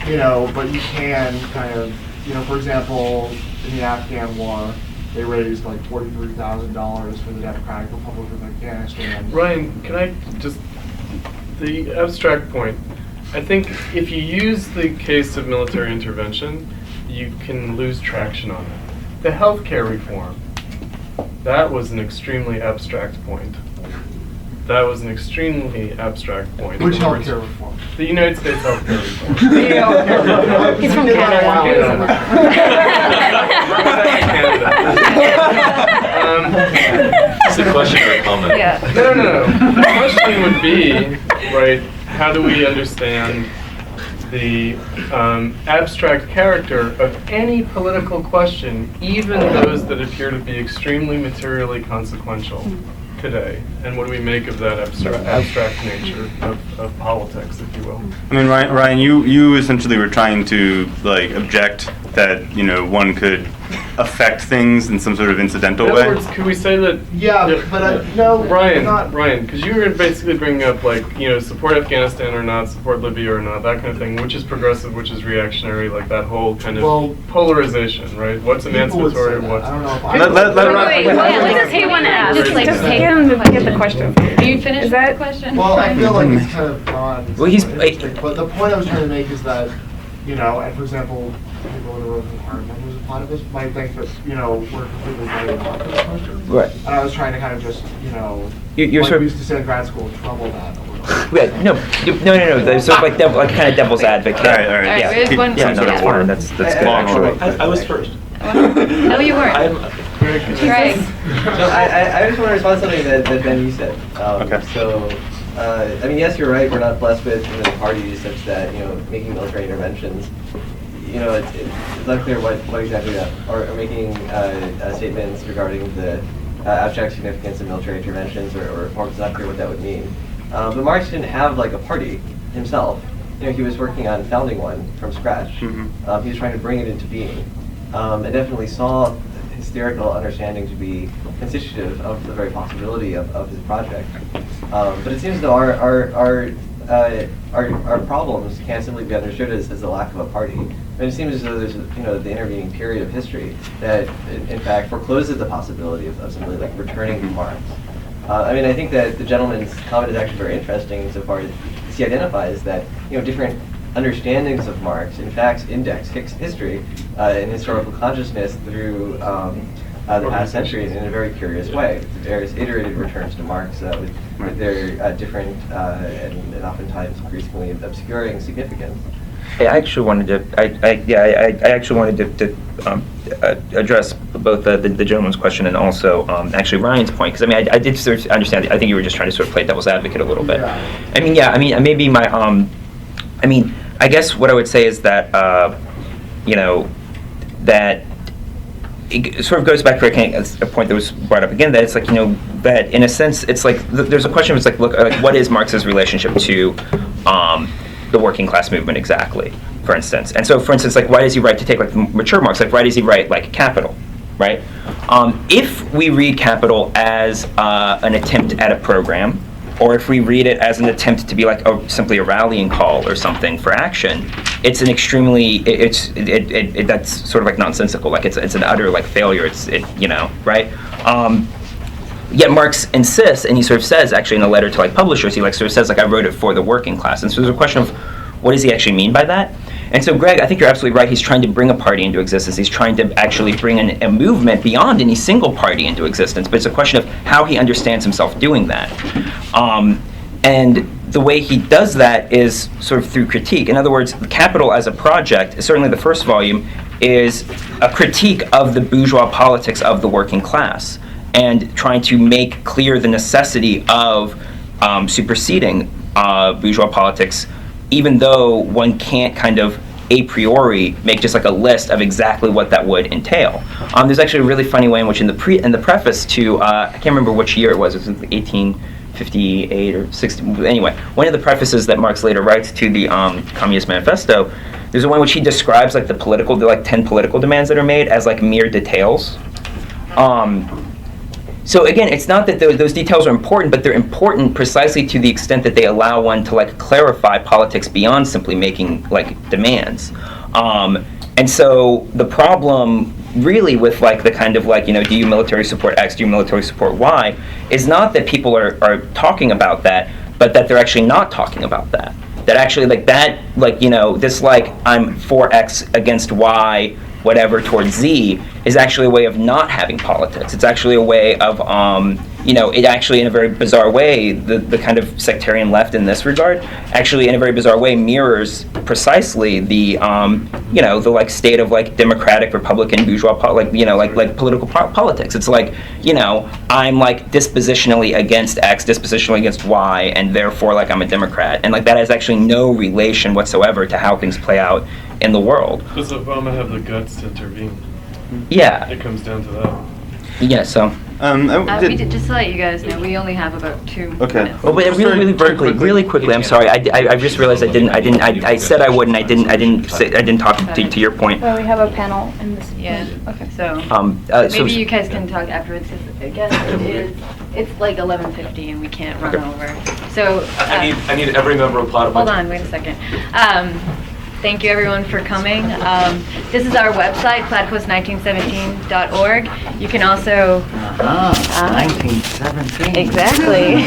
you know, but you can kind of, you know, for example, in the Afghan war, they raised like $43,000 for the Democratic Republic of Afghanistan. Ryan, can I just, the abstract point, I think if you use the case of military intervention, you can lose traction on it. The healthcare reform, that was an extremely abstract point. That was an extremely abstract point. Which healthcare reform? The United States healthcare reform. He's from Canada. It's a question or a comment? Yeah. No. The question would be, right, how do we understand the abstract character of any political question, even those that appear to be extremely materially consequential today? And what do we make of that abstract nature of politics, if you will? I mean, Ryan, you essentially were trying to like object that, you know, one could affect things in some sort of incidental In way. other words, could we say that? Yeah, but no, Ryan, because you were basically bringing up, like, you know, support Afghanistan or not, support Libya or not, that kind of thing, which is progressive, which is reactionary, like that whole kind of polarization, right? What's emancipatory, what's... I don't know if Let's take one ask. Just like Just take- get him to get the question. Are you finished with the question? Well, I feel like it's kind of broad. Well, he's- But the point I was trying to make is that, you know, and for example, people in the room who aren't members of Platypus might think that, you know, we're completely ready to talk to this question. Right. And I was trying to kind of just, you know, You're like sort we of- used to say in grad school, trouble that a little. Yeah, no. There's sort of like like kind of devil's advocate. All right. Yeah. There's one Yeah, no, question. that's fine. That's good. Actually. I was first. No, you weren't. Greg. No, I just want to respond to something that Ben, you said. Okay. So, I mean, yes, you're right. We're not blessed with parties such that, you know, making military interventions, you know, it's unclear what exactly that, or making statements regarding the abstract significance of military interventions or reforms. It's not clear what that would mean. But Marx didn't have like a party himself. You know, he was working on founding one from scratch. He was trying to bring it into being, and definitely saw his theoretical understanding to be constitutive of the very possibility of his project. But it seems that our problems can't simply be understood as the lack of a party. I mean, it seems as though there's, you know, the intervening period of history that, in fact, forecloses the possibility of simply like returning to Marx. I mean, I think that the gentleman's comment is actually very interesting insofar as he identifies that, you know, different understandings of Marx, in fact, index history and historical consciousness through the past centuries in a very curious way. Various iterated returns to Marx with their different and oftentimes increasingly obscuring significance. I actually wanted to. I actually wanted to address both the gentleman's question and also actually Ryan's point, because I mean I did sort of understand. I think you were just trying to sort of play devil's advocate a little bit. Yeah. I mean maybe my I mean I guess what I would say is that you know that it sort of goes back to a point that was brought up again, that it's like, you know, that in a sense it's like there's a question of, it's like, look, like, what is Marx's relationship to the working class movement exactly, for instance? And so, for instance, like, why does he write, to take like the mature Marx, like, why does he write like Capital, right? If we read Capital as an attempt at a program, or if we read it as an attempt to be like simply a rallying call or something for action, it's an extremely that's sort of like nonsensical. Like it's an utter like failure. Right? Yet Marx insists, and he sort of says actually in a letter to like publishers, he like sort of says like I wrote it for the working class. And so there's a question of what does he actually mean by that? And so Greg, I think you're absolutely right. He's trying to bring a party into existence. He's trying to actually bring a movement beyond any single party into existence. But it's a question of how he understands himself doing that. And the way he does that is sort of through critique. In other words, Capital as a project, certainly the first volume, is a critique of the bourgeois politics of the working class and trying to make clear the necessity of superseding bourgeois politics, even though one can't kind of a priori make just like a list of exactly what that would entail. There's actually a really funny way in which in the preface to, I can't remember which year it was 1858 or 60, anyway, one of the prefaces that Marx later writes to the Communist Manifesto, there's a one in which he describes like the 10 political demands that are made as like mere details. So again, it's not that those details are important, but they're important precisely to the extent that they allow one to like clarify politics beyond simply making like demands. And so the problem really with like the kind of like, do you military support X, do you military support Y, is not that people are talking about that, but that they're actually not talking about that. That actually like that, like, this like I'm for X against Y, whatever, towards Z, is actually a way of not having politics. It's actually a way of, it actually in a very bizarre way, the kind of sectarian left in this regard, actually in a very bizarre way mirrors precisely the, the like state of like democratic, republican, bourgeois, like political politics. It's like, I'm like dispositionally against X, dispositionally against Y, and therefore like I'm a Democrat. And like that has actually no relation whatsoever to how things play out in the world. Does Obama have the guts to intervene? Yeah. It comes down to that. Yeah, so. Just to let you guys know, we only have about 2 minutes. Oh, but really quickly. I'm sorry. I just realized I said I would, and I didn't talk to your point. Well, we have a panel in this. Yeah. Okay. So. Maybe you guys can talk afterwards. Because I guess it's like 11:50 and we can't run over. So. I need every member of Platypus. Hold on. Wait a second. Thank you everyone for coming. This is our website, platypus1917.org. You can also... 1917. Exactly.